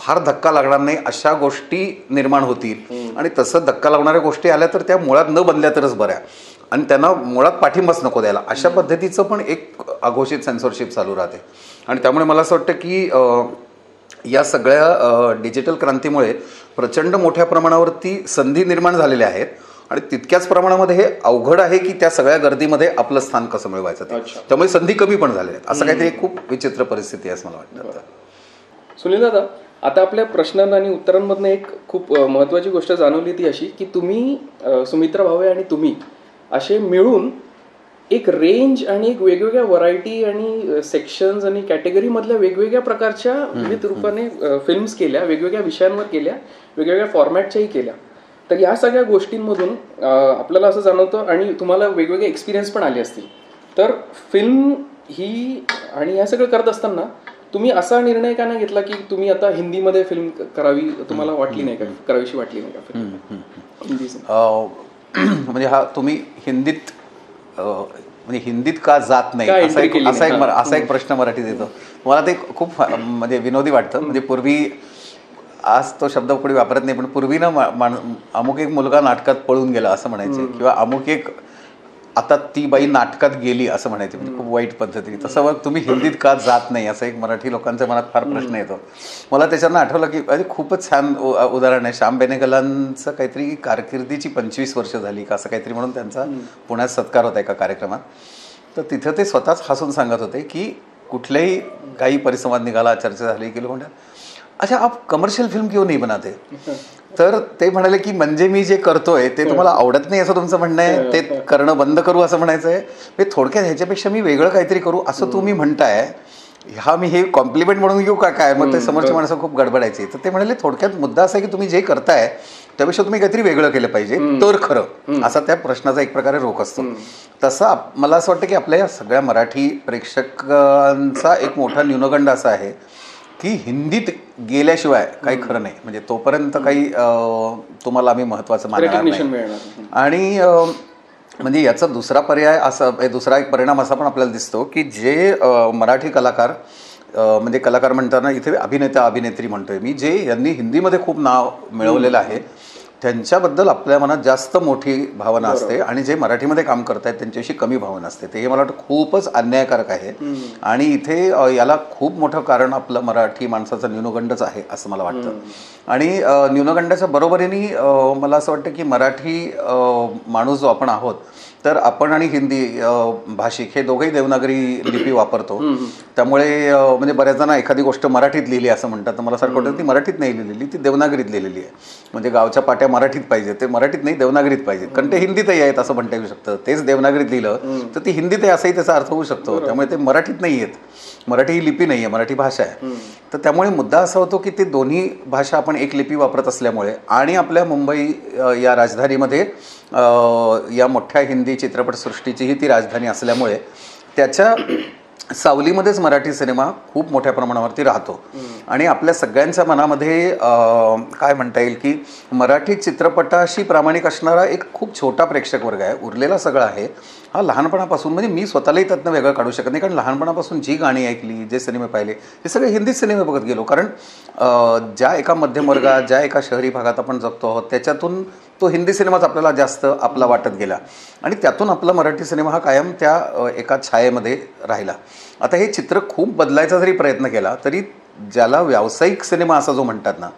फार धक्का लागणार नाही अशा गोष्टी निर्माण होतील. आणि तसं धक्का लागणाऱ्या गोष्टी आल्या तर त्या मुळात न बनल्या तरच बऱ्या, आणि त्यांना मुळात पाठिंबाच नको द्यायला, अशा पद्धतीचं पण एक अघोषित सेन्सॉरशिप चालू राहते. आणि त्यामुळे मला असं वाटतं की या सगळ्या डिजिटल क्रांतीमुळे प्रचंड मोठ्या प्रमाणावरती संधी निर्माण झालेल्या आहेत, आणि तितक्याच प्रमाणामध्ये हे अवघड आहे की त्या सगळ्या गर्दीमध्ये आपलं स्थान कसं मिळवायचं. त्यामुळे संधी कमी पण झाल्या आहेत. असं काहीतरी खूप विचित्र परिस्थिती आहे असं मला वाटतं. सुनील दादा, आता आपल्या प्रश्नांना आणि उत्तरांमधनं एक खूप महत्त्वाची गोष्ट जाणवली ती अशी की तुम्ही सुमित्रा भावे आणि तुम्ही असे मिळून एक रेंज आणि एक वेगवेगळ्या व्हरायटी आणि सेक्शन्स आणि कॅटेगरीमधल्या वेगवेगळ्या प्रकारच्या विविध रूपाने फिल्म्स केल्या, वेगवेगळ्या विषयांवर केल्या, वेगवेगळ्या फॉर्मॅटच्याही केल्या. तर या सगळ्या गोष्टींमधून आपल्याला असं जाणवतं, आणि तुम्हाला वेगवेगळे एक्सपिरियन्स पण आले असतील. तर फिल्म ही आणि ह्या सगळं करत असताना तुम्ही असा निर्णय का नाही घेतला की तुम्ही आता हिंदीमध्ये फिल्म करावी, तुम्हाला वाटली नाही का, करावीशी वाटली नाही का फिल्म? म्हणजे हा तुम्ही हिंदीत म्हणजे हिंदीत का जात नाही असा एक प्रश्न मराठीत येतो. मला ते खूप म्हणजे विनोदी वाटतं. म्हणजे पूर्वी, आज तो शब्द कोणी वापरत नाही, पण पूर्वी ना अमुक एक मुलगा नाटकात पळून गेला असं म्हणायचे, किंवा अमुक एक आता ती बाई नाटकात गेली असं म्हणायचे, म्हणजे खूप वाईट पद्धतीने. तसं मग तुम्ही हिंदीत का जात नाही असं एक मराठी लोकांच्या मनात फार प्रश्न येतो. मला त्याच्यानं आठवलं की अरे खूपच छान उदाहरण आहे. श्याम बेनेगलांचं काहीतरी कारकिर्दीची 25 वर्ष झाली का असं काहीतरी म्हणून त्यांचा पुण्यात सत्कार होता एका कार्यक्रमात. तर तिथं ते स्वतःच हसून सांगत होते की कुठल्याही काही परिसंवाद निघाला, चर्चा झाली की लोक म्हणतात अच्छा आप कमर्शियल फिल्म क्यों नहीं बनाते. तर ते म्हणाले की म्हणजे मी जे करतोय ते तुम्हाला आवडत नाही असं तुमचं म्हणणं आहे, ते करणं बंद करू असं म्हणायचं आहे. म्हणजे थोडक्यात ह्याच्यापेक्षा मी वेगळं काहीतरी करू असं तुम्ही म्हणताय, हा मी हे कॉम्प्लिमेंट म्हणून घेऊ का काय. मग ते समोरची माणसं खूप गडबडायची. तर ते म्हणाले थोडक्यात मुद्दा असा आहे की तुम्ही जे करताय त्यापेक्षा तुम्ही काहीतरी वेगळं केलं पाहिजे तर खरं, असा त्या प्रश्नाचा एक प्रकारे रोख असतो. तसा मला असं वाटतं की आपल्या या सगळ्या मराठी प्रेक्षकांचा एक मोठा न्यूनगंड असा आहे की हिंदीत गेल्याशिवाय काही खरं नाही. म्हणजे तोपर्यंत काही तुम्हाला आम्ही महत्त्वाचं मानणार नाही. आणि म्हणजे याचा दुसरा पर्याय असा, दुसरा एक परिणाम असा पण आपल्याला दिसतो की जे मराठी कलाकार, म्हणजे कलाकार म्हणताना इथे अभिनेता अभिनेत्री म्हणतोय मी, जे यांनी हिंदीमध्ये खूप नाव मिळवलेलं आहे त्यांच्याबद्दल आपल्या मनात जास्त मोठी भावना असते आणि जे मराठीमध्ये काम करतायत त्यांच्याशी कमी भावना असते. ते हे मला वाटतं खूपच अन्यायकारक आहे. आणि इथे याला खूप मोठं कारण आपलं मराठी माणसाचा न्यूनगंडच आहे असं मला वाटतं. आणि न्यूनगंडाच्या बरोबरीने मला असं वाटतं की मराठी माणूस जो आपण आहोत, तर आपण आणि हिंदी भाषिक हे दोघेही देवनागरी लिपी वापरतो. त्यामुळे म्हणजे बऱ्याच जण एखादी गोष्ट मराठीत लिहिली असं म्हणतात, तर मला सारखं वाटतं ती मराठीत नाही लिहिलेली, ती देवनागरीत लिहिलेली आहे. म्हणजे गावच्या पाट्या मराठीत पाहिजे, ते मराठीत नाही देवनागरीत पाहिजेत, कारण ते हिंदीतही आहेत असं म्हणता येऊ शकतं. तेच देवनागरीत लिहिलं तर ती हिंदीत आहे असंही त्याचा अर्थ होऊ शकतो. त्यामुळे ते मराठीत नाही आहेत. मराठी ही लिपी नाही आहे, मराठी भाषा आहे. तर त्यामुळे मुद्दा असा होतो की ते दोन्ही भाषा आपण एक लिपी वापरत असल्यामुळे आणि आपल्या मुंबई या राजधानीमध्ये या मोठ्या हिंदी चित्रपटसृष्टीचीही ती राजधानी असल्यामुळे त्याच्या सावलीमध्येच मराठी सिनेमा खूप मोठ्या प्रमाणावरती राहतो. आणि आपल्या सगळ्यांच्या मनामध्ये काय म्हणता येईल की मराठी चित्रपटाशी प्रामाणिक असणारा एक खूप छोटा प्रेक्षक वर्ग आहे. उरलेला सगळा आहे हा लहानपणापासून, म्हणजे मी स्वतःलाही त्यातनं वेगळं काढू शकत नाही, कारण लहानपणापासून जी गाणी ऐकली, जे सिनेमे पाहिले, हे सगळे हिंदी सिनेमे बघत गेलो. कारण ज्या एका मध्यम वर्गात, ज्या एका शहरी भागात आपण जगतो आहोत त्याच्यातून तो हिंदी सिनेमाच आपल्याला जास्त आपला वाटत गेला आणि त्यातून आपला मराठी सिनेमा हा कायम त्या एका छायेमध्ये राहिला. आता हे चित्र खूप बदलायचा जरी प्रयत्न केला तरी ज्याला व्यावसायिक सिनेमा असा जो म्हणतात ना,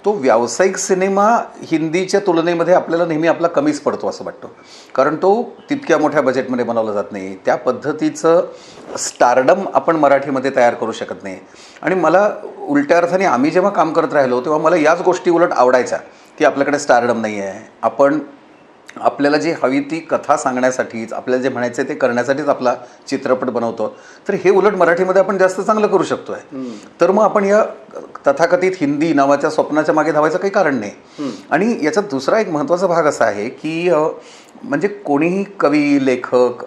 तो व्यावसायिक सिनेमा हिंदीच्या तुलनेमध्ये आपल्याला नेहमी आपला कमीच पडतो असं वाटतं. कारण तो तितक्या मोठ्या बजेटमध्ये बनवला जात नाही, त्या पद्धतीचं स्टारडम आपण मराठीमध्ये तयार करू शकत नाही. आणि मला उलट्या अर्थाने आम्ही जेव्हा काम करत राहिलो तेव्हा मला याच गोष्टी उलट आवडायच्या की आपल्याकडे स्टारडम नाही आहे, आपण आपल्याला जी हवी ती कथा सांगण्यासाठीच, आपल्याला जे म्हणायचं ते करण्यासाठीच आपला चित्रपट बनवतो. तर हे उलट मराठीमध्ये आपण जास्त चांगलं करू शकतोय. तर मग आपण या तथाकथित हिंदी नावाच्या स्वप्नाच्या मागे धावायचं काही कारण नाही. आणि याचा दुसरा एक महत्त्वाचा भाग असा आहे की म्हणजे कोणीही कवी, लेखक,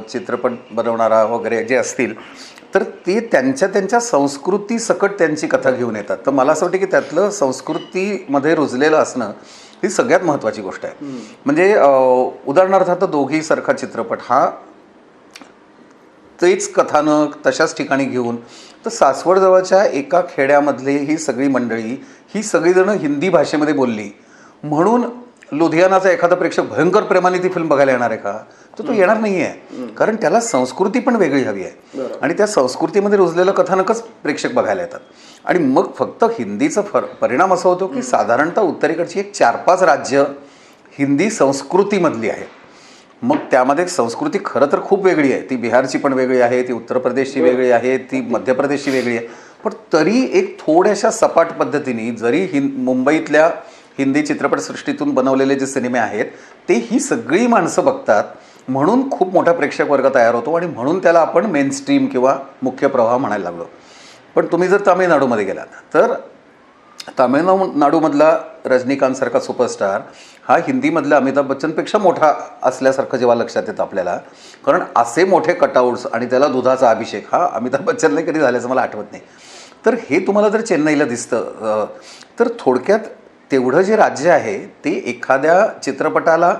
चित्रपट बनवणारा वगैरे जे असतील तर ते त्यांच्या संस्कृती सकट त्यांची कथा घेऊन येतात. तर मला असं वाटतं की त्यातलं संस्कृतीमध्ये रुजलेलं असणं ही सगळ्यात महत्त्वाची गोष्ट आहे. म्हणजे उदाहरणार्थ आता दोघी सारखा चित्रपट हा तेच कथानक तशाच ठिकाणी घेऊन, तर सासवडजवळच्या एका खेड्यामधले ही सगळी मंडळी ही सगळीजणं हिंदी भाषेमध्ये बोलली म्हणून लुधियानाचा एखादा प्रेक्षक भयंकर प्रेमाने ती फिल्म बघायला येणार आहे का? तर तो येणार नाही आहे, कारण त्याला संस्कृती पण वेगळी हवी आहे आणि त्या संस्कृतीमध्ये रुजलेलं कथानकच प्रेक्षक बघायला येतात. आणि मग फक्त हिंदीचा परिणाम असा होतो की साधारणतः उत्तरेकडची एक 4-5 राज्य हिंदी संस्कृतीमधली आहे. मग त्यामध्ये संस्कृती खरं तर खूप वेगळी आहे, ती बिहारची पण वेगळी आहे, ती उत्तर प्रदेशची वेगळी आहे, ती मध्य प्रदेशची वेगळी आहे. पण तरी एक थोड्याशा सपाट पद्धतीने जरी मुंबईतल्या हिंदी चित्रपटसृष्टीतून बनवलेले जे सिनेमे आहेत ते ही सगळी माणसं बघतात, म्हणून खूप मोठा प्रेक्षक वर्ग तयार होतो आणि म्हणून त्याला आपण मेनस्ट्रीम किंवा मुख्य प्रवाह म्हणायला लागलो. पण तुम्ही जर तामिळनाडूमध्ये गेलात तर तामिळनाडूमधला रजनीकांतसारखा सुपरस्टार हा हिंदीमधल्या अमिताभ बच्चनपेक्षा मोठा असल्यासारखं जेव्हा लक्षात येतं आपल्याला, कारण असे मोठे कटआउट्स आणि त्याला दुधाचा अभिषेक हा अमिताभ बच्चनने कधी झाल्याचं मला आठवत नाही. तर हे तुम्हाला जर चेन्नईला दिसतं तर थोडक्यात तेवढं जे राज्य आहे ते एखाद्या चित्रपटाला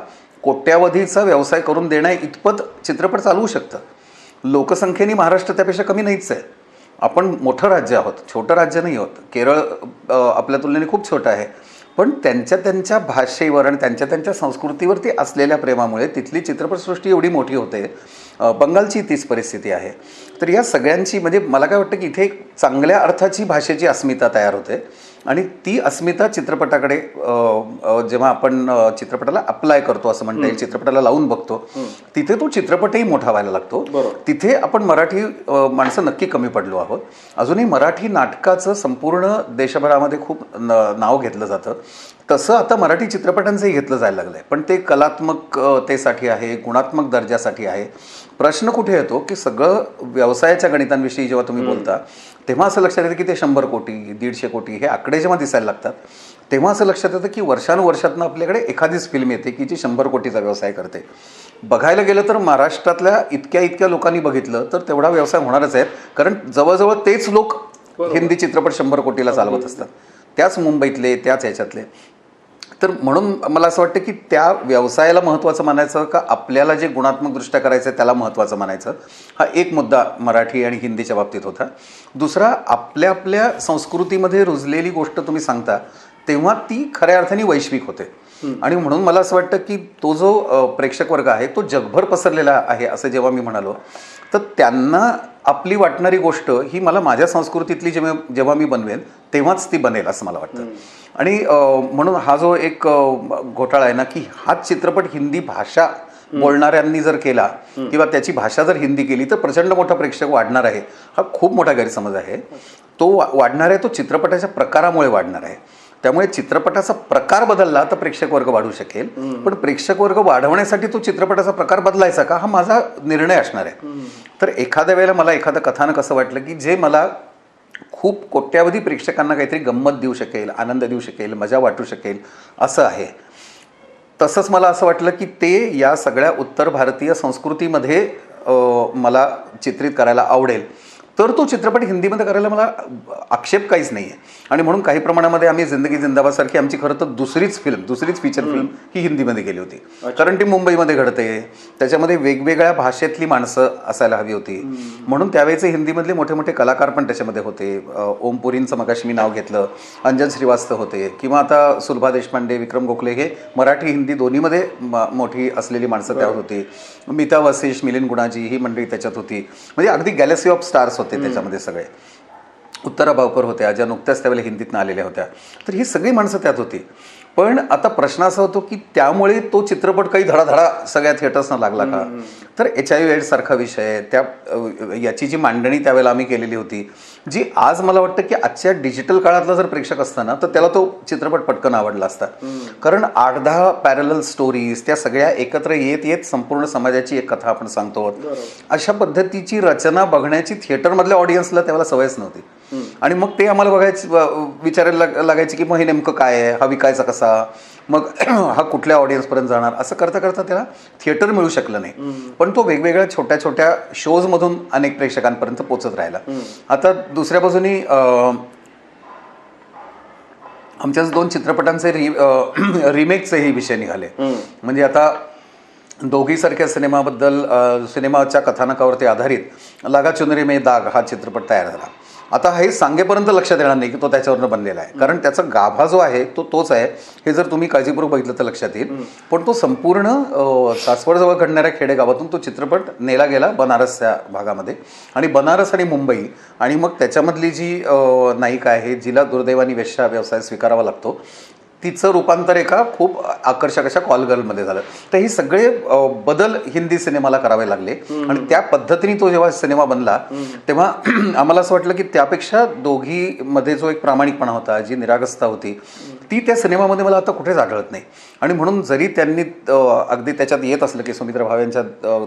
कोट्यावधीचा व्यवसाय करून देण्या इतपत चित्रपट चालवू शकतं. लोकसंख्येने महाराष्ट्र त्यापेक्षा कमी नाहीच आहे. आपण मोठं राज्य आहोत, छोटं राज्य नाही आहोत. केरळ आपल्या तुलनेने खूप छोटं आहे, पण त्यांच्या भाषेवर आणि त्यांच्या संस्कृतीवरती असलेल्या प्रेमामुळे तिथली चित्रपटसृष्टी एवढी मोठी होते. बंगालची तीच परिस्थिती आहे. तर या सगळ्यांची म्हणजे मला काय वाटतं की इथे एक चांगल्या अर्थाची भाषेची अस्मिता तयार होते आणि ती अस्मिता चित्रपटाकडे जेव्हा आपण चित्रपटाला अप्लाय करतो असं म्हणता येईल, चित्रपटाला लावून बघतो, तिथे तो चित्रपटही मोठा व्हायला लागतो. तिथे आपण मराठी माणसं नक्की कमी पडलो आहोत. अजूनही मराठी नाटकाचं संपूर्ण देशभरामध्ये खूप नाव घेतलं जातं. तसं आता मराठी चित्रपटांचंही घेतलं जायला लागलं आहे, पण ते कलात्मकतेसाठी आहे, गुणात्मक दर्जासाठी आहे. प्रश्न कुठे येतो की सगळं व्यवसायाच्या गणितांविषयी जेव्हा तुम्ही बोलता तेव्हा असं लक्षात येतं की ते 100 कोटी 150 कोटी हे आकडे जेव्हा दिसायला लागतात तेव्हा असं लक्षात येतं की वर्षानुवर्षातनं आपल्याकडे एखादीच फिल्म येते की जी 100 कोटीचा व्यवसाय करते. बघायला गेलं तर महाराष्ट्रातल्या इतक्या लोकांनी बघितलं तर तेवढा व्यवसाय होणारच आहे, कारण जवळजवळ तेच लोक हिंदी चित्रपट 100 कोटीला चालवत असतात, त्याच मुंबईतले, त्याच ह्याच्यातले. तर म्हणून मला असं वाटतं की त्या व्यवसायाला महत्त्वाचं मानायचं का आपल्याला जे गुणात्मकदृष्ट्या करायचं आहे त्याला महत्त्वाचं मानायचं, हा एक मुद्दा मराठी आणि हिंदीच्या बाबतीत होता. दुसरा, आपल्या संस्कृतीमध्ये रुजलेली गोष्ट तुम्ही सांगता तेव्हा ती खऱ्या अर्थाने वैश्विक होते. आणि म्हणून मला असं वाटतं की तो जो प्रेक्षक वर्ग आहे तो जगभर पसरलेला आहे असं जेव्हा मी म्हणालो, तर त्यांना आपली वाटणारी गोष्ट ही मला माझ्या संस्कृतीतली जेव्हा मी बनवेन तेव्हाच ती बनेल असं मला वाटतं. आणि म्हणून हा जो एक घोटाळा आहे ना की हा चित्रपट हिंदी भाषा बोलणाऱ्यांनी जर केला किंवा त्याची भाषा जर हिंदी केली तर प्रचंड मोठा प्रेक्षक वाढणार आहे, हा खूप मोठा गैरसमज आहे. तो वाढणार आहे, तो चित्रपटाच्या प्रकारामुळे वाढणार आहे. त्यामुळे चित्रपटाचा प्रकार बदलला तर प्रेक्षक वर्ग वाढू शकेल, पण प्रेक्षक वर्ग वाढवण्यासाठी तो चित्रपटाचा प्रकार बदलायचा का हा माझा निर्णय असणार आहे. तर एखाद्या वेळेला मला एखादं कथानक असं वाटलं की जे मला खूप कोट्यावधी प्रेक्षकांना काहीतरी गंमत देऊ शकेल, आनंद देऊ शकेल, मजा वाटू शकेल असं आहे, तसंच मला असं वाटलं की ते या सगळ्या उत्तर भारतीय संस्कृतीमध्ये मला चित्रित करायला आवडेल, तर तो चित्रपट हिंदीमध्ये करायला मला आक्षेप काहीच नाही आहे. आणि म्हणून काही प्रमाणामध्ये आम्ही जिंदगी जिंदाबादसारखी आमची खरं तर दुसरीच फीचर फिल्म ही हिंदीमध्ये गेली होती, कारण ती मुंबईमध्ये घडते, त्याच्यामध्ये वेगवेगळ्या भाषेतली माणसं असायला हवी होती. म्हणून त्यावेळेचे हिंदीमधले मोठे मोठे कलाकार पण त्याच्यामध्ये होते. ओमपुरींचं मगाशी मी नाव घेतलं, अंजन श्रीवास्तव होते, किंवा आता सुलभा देशपांडे, विक्रम गोखले, हे मराठी हिंदी दोन्हीमध्ये मोठी असलेली माणसं त्यावर होती. मीता वशिष्ठ, मिलिंद गुणाजी ही मंडळी त्याच्यात होती. म्हणजे अगदी गॅलेक्सी ऑफ स्टार्स होते त्याच्यामध्ये सगळे. उत्तरा भावकर होत्या ज्या नुकत्याच त्यावेळेला हिंदीतनं आलेल्या होत्या. तर ही सगळी माणसं त्यात होती. पण आता प्रश्न असा होतो की त्यामुळे तो चित्रपट काही धडाधडा सगळ्या थिएटर्सना लागला का. तर HIV एड्स सारखा विषय, याची जी मांडणी त्यावेळेला आम्ही केलेली होती, जी आज मला वाटतं की आजच्या डिजिटल काळातला जर प्रेक्षक असता ना तर त्याला तो चित्रपट पटकन आवडला असता. कारण 8-10 पॅरलल स्टोरीज त्या सगळ्या एकत्र येत संपूर्ण समाजाची एक कथा आपण सांगतो. अशा पद्धतीची रचना बघण्याची थिएटरमधल्या ऑडियन्सला त्यावेळेला सवयच नव्हती. आणि मग ते आम्हाला विचारायला लागायचे की मग हे नेमकं काय आहे, हा विकायचा कसा, मग हा कुठल्या ऑडियन्सपर्यंत जाणार, असं करता करता त्याला थिएटर मिळू शकलं नाही. पण तो वेगवेगळ्या छोट्या छोट्या शोजमधून अनेक प्रेक्षकांपर्यंत पोचत राहिला. आता दुसऱ्या बाजूनी आमच्याच 2 चित्रपटांचे रिमेकचेही विषय निघाले. म्हणजे आता दोघीसारख्या सिनेमाच्या कथानकावरती आधारित लगा चुनरी में दाग हा चित्रपट तयार झाला. आता हे सांगेपर्यंत लक्षात येणार नाही की तो त्याच्यावरनं बनलेला आहे, कारण त्याचा गाभा जो आहे तो तोच आहे, हे जर तुम्ही काळजीपूर्वक बघितलं तर लक्षात येईल. पण तो संपूर्ण सासवडजवळ घडणाऱ्या खेडेगावातून तो चित्रपट नेला गेला बनारसच्या भागामध्ये, आणि बनारस आणि मुंबई, आणि मग त्याच्यामधली जी नायिका आहे जिला दुर्दैवानी वेश्या व्यवसाय स्वीकारावा लागतो, तिचं रूपांतर एका खूप आकर्षक अशा कॉलगर्लमध्ये झालं. तर हे सगळे बदल हिंदी सिनेमाला करावे लागले. आणि त्या पद्धतीने तो जेव्हा सिनेमा बनला तेव्हा आम्हाला असं वाटलं की त्यापेक्षा दोघीमध्ये जो एक प्रामाणिकपणा होता, जी निरागसता होती, ती त्या सिनेमामध्ये मला आता कुठेच आढळत नाही. आणि म्हणून जरी त्यांनी अगदी त्याच्यात येत असलं की सुमित्रा भावे यांच्या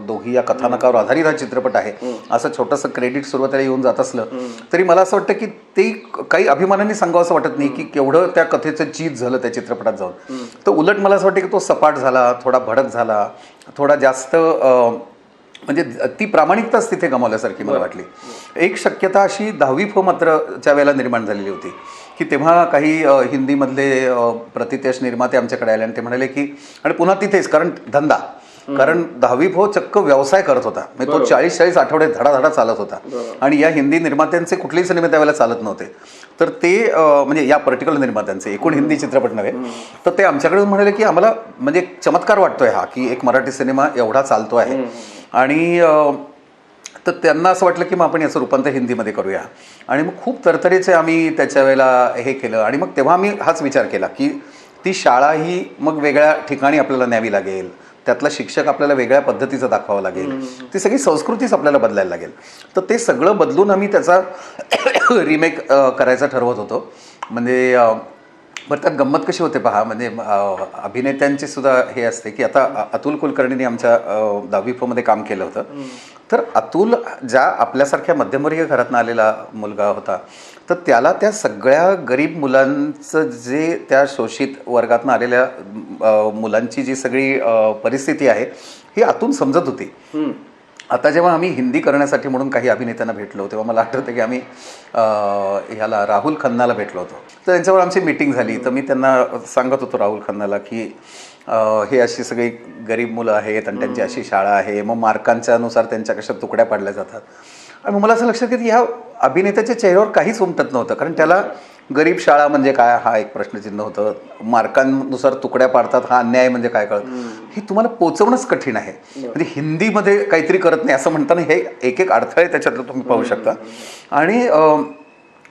दोघी या कथानकावर आधारित हा चित्रपट आहे असं छोटंसं क्रेडिट सुरुवातीला येऊन जात असलं, तरी मला असं वाटतं की ते काही अभिमानाने सांगावं असं वाटत नाही की केवढं त्या कथेचं चीज झालं त्या चित्रपटात जाऊन. तर उलट मला असं वाटतं की तो सपाट झाला, थोडा भडक झाला, थोडा जास्त म्हणजे ती प्रामाणिकताच तिथे गमावल्यासारखी मला वाटली. एक शक्यता अशी 10वी फ मात्रच्या वेळेला निर्माण झालेली होती की तेव्हा काही हिंदीमधले प्रतितेश निर्माते आमच्याकडे आले आणि ते म्हणाले की, आणि पुन्हा तिथेच कारण धंदा, कारण 10वी फ चक्क व्यवसाय करत होता, म्हणजे तो 40-40 आठवडे धडाधडा चालत होता. आणि या हिंदी निर्मात्यांचे कुठलेही सिनेमे त्यावेळेला चालत नव्हते. तर ते म्हणजे या पर्टिक्युलर निर्मात्यांचे एकूण हिंदी चित्रपट नव्हे, तर ते आमच्याकडे म्हणाले की आम्हाला म्हणजे चमत्कार वाटतोय हा की एक मराठी सिनेमा एवढा चालतो आहे. आणि तर त्यांना असं वाटलं की मग आपण याचं रूपांतर हिंदीमध्ये करूया आणि मग खूप तरतरीचे आम्ही त्याच्या वेळेला हे केलं आणि मग तेव्हा आम्ही हाच विचार केला की ती शाळा ही मग वेगळ्या ठिकाणी आपल्याला न्यावी लागेल, त्यातला शिक्षक आपल्याला वेगळ्या पद्धतीचं दाखवावं लागेल, ती सगळी संस्कृतीच आपल्याला बदलायला लागेल. तर ते सगळं बदलून आम्ही त्याचा रिमेक करायचं ठरवत होतो. म्हणजे बरं त्यात गंमत कशी होते पहा, म्हणजे अभिनेत्यांची सुद्धा हे असते की आता अतुल कुलकर्णींनी आमच्या 10वी मध्ये काम केलं होतं. तर अतुल ज्या आपल्यासारख्या मध्यमवर्गीय घरातनं आलेला मुलगा होता, तर त्याला त्या सगळ्या गरीब मुलांचं जे त्या शोषित वर्गातनं आलेल्या मुलांची जी सगळी परिस्थिती आहे ही आतून समजत होती. आता जेव्हा आम्ही हिंदी करण्यासाठी म्हणून काही अभिनेत्यांना भेटलो तेव्हा मला आठवतं की आम्ही ह्याला राहुल खन्नाला भेटलो होतो. तर त्यांच्यावर आमची मीटिंग झाली. तर मी त्यांना सांगत होतो राहुल खन्नाला की हे अशी सगळी गरीब मुलं आहेत आणि त्यांची अशी शाळा आहे, मग मार्कांच्या नुसार त्यांच्या कशा तुकड्या पाडल्या जातात. आणि मग मला असं लक्षात की ह्या अभिनेत्याच्या चेहऱ्यावर काहीच उमटत नव्हतं, कारण त्याला गरीब शाळा म्हणजे काय हा एक प्रश्नचिन्ह होतं, मार्कांनुसार तुकड्या पाडतात हा अन्याय म्हणजे काय कळत, हे तुम्हाला पोचवणंच कठीण आहे. म्हणजे हिंदीमध्ये काहीतरी करत नाही असं म्हणताना हे एक एक अडथळे त्याच्यातलं तुम्ही पाहू शकता. आणि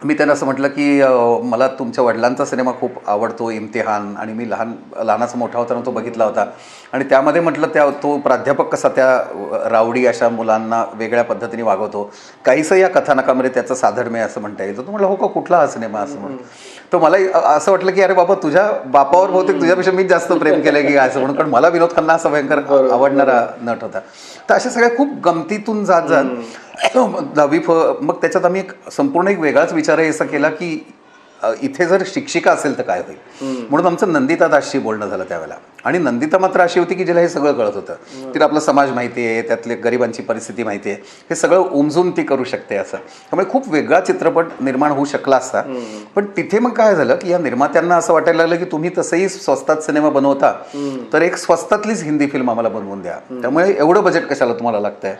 मी त्यांना असं म्हटलं की मला तुमच्या वडिलांचा सिनेमा खूप आवडतो इम्तिहान, आणि मी लहानाचा मोठा होताना तो बघितला होता आणि त्यामध्ये म्हटलं तो प्राध्यापक कसा त्या रावडी अशा मुलांना वेगळ्या पद्धतीने वागवतो, काहीसं या कथानकामध्ये त्याचं साधर्म्य असं म्हणता येईल. तो म्हटलं हो का, कुठला हा सिनेमा असं म्हणून. तर मला असं वाटलं की अरे बाबा तुझ्या बापावर बहुतेक तुझ्यापेक्षा मी जास्त प्रेम केलं की असं म्हणून, कारण मला विनोद खन्ना असा भयंकर आवडणारा नट होता. तर अशा सगळ्या खूप गमतीतून जात 10वी मग त्याच्यात आम्ही संपूर्ण एक वेगळाच विचार असा केला की इथे जर शिक्षिका असेल तर काय होईल. म्हणून आमचं नंदिता दासशी बोलणं झालं त्यावेळेला. आणि नंदिता मात्र अशी होती की जिला हे सगळं कळत होतं, तिला आपला समाज माहिती आहे, त्यातले गरिबांची परिस्थिती माहिती आहे, हे सगळं उमजून ती करू शकते असं. त्यामुळे खूप वेगळा चित्रपट निर्माण होऊ शकला असता. पण तिथे मग काय झालं की या निर्मात्यांना असं वाटायला लागलं की तुम्ही तसंही स्वस्तात सिनेमा बनवता, तर एक स्वस्तातलीच हिंदी फिल्म आम्हाला बनवून द्या, त्यामुळे एवढं बजेट कशाला तुम्हाला लागतंय.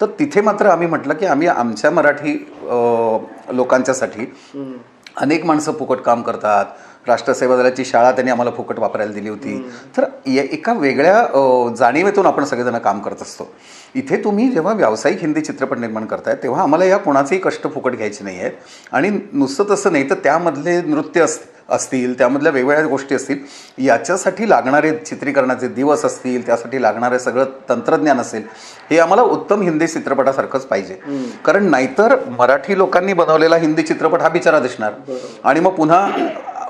तर तिथे मात्र आम्ही म्हटलं की आम्ही आमच्या मराठी लोकांच्यासाठी अनेक माणसं फुकट काम करतात, राष्ट्रसेवा दलाची शाळा त्यांनी आम्हाला फुकट वापरायला दिली होती, तर एका वेगळ्या जाणीवेतून आपण सगळेजण काम करत असतो. इथे तुम्ही जेव्हा व्यावसायिक हिंदी चित्रपट निर्माण करताय तेव्हा आम्हाला या कोणाचेही कष्ट फुकट घ्यायचे नाही आहेत. आणि नुसतं तसं नाही तर त्यामधले नृत्य असतील, त्यामधल्या वेगवेगळ्या गोष्टी असतील, याच्यासाठी लागणारे चित्रीकरणाचे दिवस असतील, त्यासाठी लागणारे सगळं तंत्रज्ञान असेल, हे आम्हाला उत्तम हिंदी चित्रपटासारखंच पाहिजे. कारण नाहीतर मराठी लोकांनी बनवलेला हिंदी चित्रपट हा बिचारा दिसणार आणि मग पुन्हा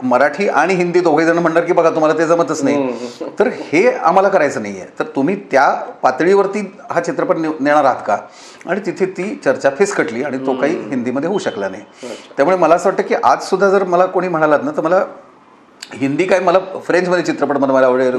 मराठी आणि हिंदी दोघे जण म्हणणार की बघा तुम्हाला ते जमतच नाही. तर हे आम्हाला करायचं नाही आहे. तर तुम्ही त्या पातळीवरती हा चित्रपट नेणार आहात का. आणि तिथे ती चर्चा फिसकटली आणि तो काही हिंदीमध्ये होऊ शकला नाही. त्यामुळे मला असं वाटतं की आज सुद्धा जर मला कोणी म्हणालात ना तर मला हिंदी काय, मला फ्रेंचमध्ये चित्रपट बनवायला आवडेल,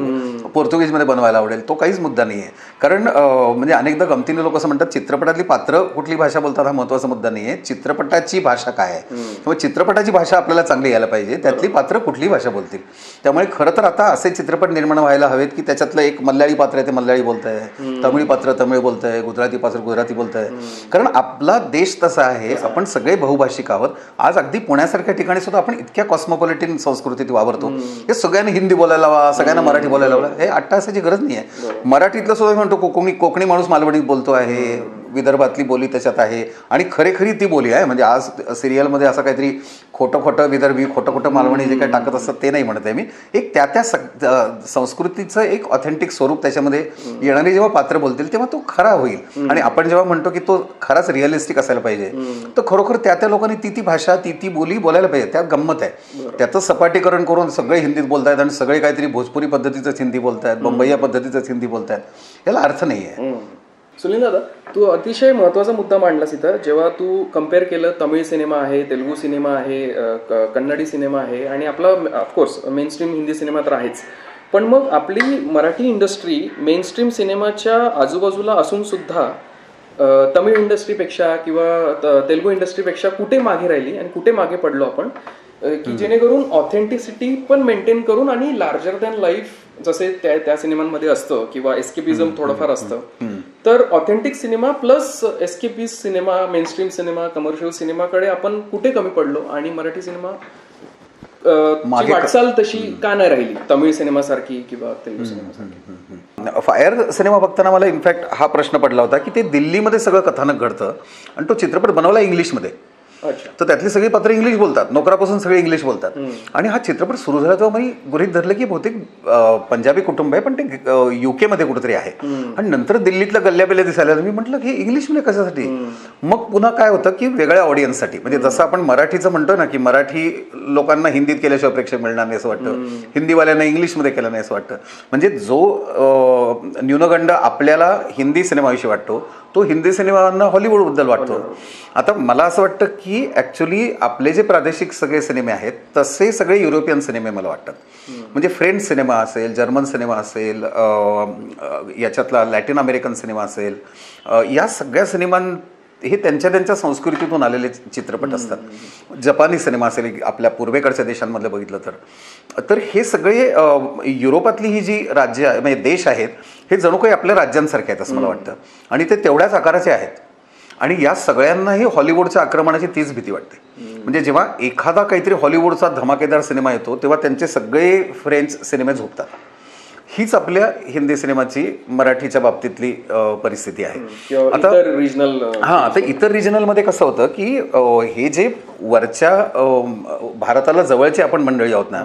पोर्तुगीजमध्ये बनवायला आवडेल, तो काहीच मुद्दा नाही आहे. कारण म्हणजे अनेकदा गमतीने लोक असं म्हणतात चित्रपटातली पात्र कुठली भाषा बोलतात, हा महत्त्वाचा मुद्दा नाही आहे, चित्रपटाची भाषा काय आहे. त्यामुळे चित्रपटाची भाषा आपल्याला चांगली यायला पाहिजे, त्यातली पात्र कुठली भाषा बोलतील. त्यामुळे खरं तर आता असे चित्रपट निर्माण व्हायला हवेत की त्याच्यातलं एक मल्याळी पात्र आहे ते मल्याळी बोलत आहे, तमिळ पात्र तमिळ बोलत आहे, गुजराती पात्र गुजराती बोलत आहे. कारण आपला देश तसा आहे, आपण सगळे बहुभाषिक आहोत. आज अगदी पुण्यासारख्या ठिकाणी सुद्धा आपण इतक्या कॉस्मोपॉलिटन संस्कृतीत वावरतो. हे सगळ्यांनी हिंदी बोलायला हवा, सगळ्यांना मराठी बोलायला हवं, हे अट्टासाची गरज नाही आहे. मराठीतलं सुद्धा म्हणतो कोकणी माणूस मालवणीत बोलतो आहे, विदर्भातली बोली त्याच्यात आहे आणि खरी ती बोली आहे. म्हणजे आज सिरियलमध्ये असं काहीतरी खोटं विदर्भी खोटं मालवणी जे काही टाकत असतात ते नाही म्हणत आहे मी. एक त्या संस्कृतीचं एक ऑथेंटिक स्वरूप त्याच्यामध्ये येणारे जेव्हा पात्र बोलतील तेव्हा तो खरा होईल. आणि आपण जेव्हा म्हणतो की तो खराच रिअलिस्टिक असायला पाहिजे, तर खरोखर त्या लोकांनी ती भाषा ती बोली बोलायला पाहिजे. त्यात गंमत आहे. त्याचं सपाटीकरण करून सगळे हिंदीत बोलतायत आणि सगळे काहीतरी भोजपुरी पद्धतीचंच हिंदी बोलतायत, बंबईया पद्धतीचंच हिंदी बोलतायत, याला अर्थ नाही आहे. सुनील दादा, तू अतिशय महत्त्वाचा मुद्दा मांडलास इथं. जेव्हा तू कम्पेअर केलं, तमिळ सिनेमा आहे, तेलुगू सिनेमा आहे, कन्नडी सिनेमा आहे आणि आपला ऑफकोर्स मेनस्ट्रीम हिंदी सिनेमा तर आहेच, पण मग आपली मराठी इंडस्ट्री मेनस्ट्रीम सिनेमाच्या आजूबाजूला असून सुद्धा तमिळ इंडस्ट्रीपेक्षा किंवा तेलुगू इंडस्ट्रीपेक्षा कुठे मागे राहिली आणि कुठे मागे पडलो आपण, की जेणेकरून ऑथेंटिसिटी पण मेंटेन करून आणि लार्जर दॅन लाईफ जसे त्या सिनेमांमध्ये असतं किंवा एस्केपिझम थोडंफार असतं, तर authentic cinema plus escapist cinema, mainstream cinema, commercial सिनेमाकडे आपण कुठे कमी पडलो आणि मराठी सिनेमा ची वाटचाल तशी का नाही राहिली तमिळ सिनेमासारखी किंवा तेलुगू सिनेमासारखी? फायर सिनेमा बघताना मला इनफॅक्ट हा प्रश्न पडला होता की ते दिल्लीमध्ये सगळं कथानक घडतं आणि तो चित्रपट बनवला इंग्लिशमध्ये. अच्छा. तर त्यातली सगळी पात्र इंग्लिश बोलतात, नोकरापासून सगळे इंग्लिश बोलतात. आणि हा चित्रपट सुरू झाला तेव्हा मी गृहीत धरलं की बहुतेक पंजाबी कुटुंब आहे, पण ते UK मध्ये कुठेतरी आहे. आणि नंतर दिल्लीतल्या गल्ल्याबिल्ल्या दिसायला मी म्हटलं की इंग्लिशमध्ये कशासाठी. मग पुन्हा काय होतं की वेगळ्या ऑडियन्ससाठी, म्हणजे जसं आपण मराठीचं म्हणतो ना की मराठी लोकांना हिंदीत केल्याशिवाय प्रेक्षक मिळणार नाही असं वाटतं, हिंदीवाल्यांना इंग्लिशमध्ये केलं नाही असं वाटतं. म्हणजे जो न्यूनगंड आपल्याला हिंदी सिनेमाविषयी वाटतो तो हिंदी सिनेमांना हॉलिवूडबद्दल वाटतो. आता मला असं वाटतं की ॲक्च्युली आपले जे प्रादेशिक सगळे सिनेमे आहेत तसे सगळे युरोपियन सिनेमे मला वाटतात. म्हणजे फ्रेंच सिनेमा असेल, जर्मन सिनेमा असेल, याच्यातला लॅटिन अमेरिकन सिनेमा असेल, या सगळ्या सिनेमां हे त्यांच्या त्यांच्या संस्कृतीतून आलेले चित्रपट असतात. जपानी सिनेमा असेल आपल्या पूर्वेकडच्या देशांमधलं बघितलं तर हे सगळे युरोपातली ही जी राज्य म्हणजे देश आहेत हे जणू काही आपल्या राज्यांसारखे आहेत असं मला वाटतं. आणि ते तेवढ्याच आकाराचे आहेत. आणि या सगळ्यांनाही हॉलिवूडच्या आक्रमणाची तीच भीती वाटते. म्हणजे जेव्हा एखादा काहीतरी हॉलिवूडचा धमाकेदार सिनेमा येतो तेव्हा त्यांचे सगळे फ्रेंच सिनेमे झोपतात. हीच आपल्या हिंदी सिनेमाची मराठीच्या बाबतीतली परिस्थिती आहे. आता रिजनल आता इतर रिजनलमध्ये कसं होतं की हे जे वरच्या भारताला जवळचे आपण मंडळी आहोत ना,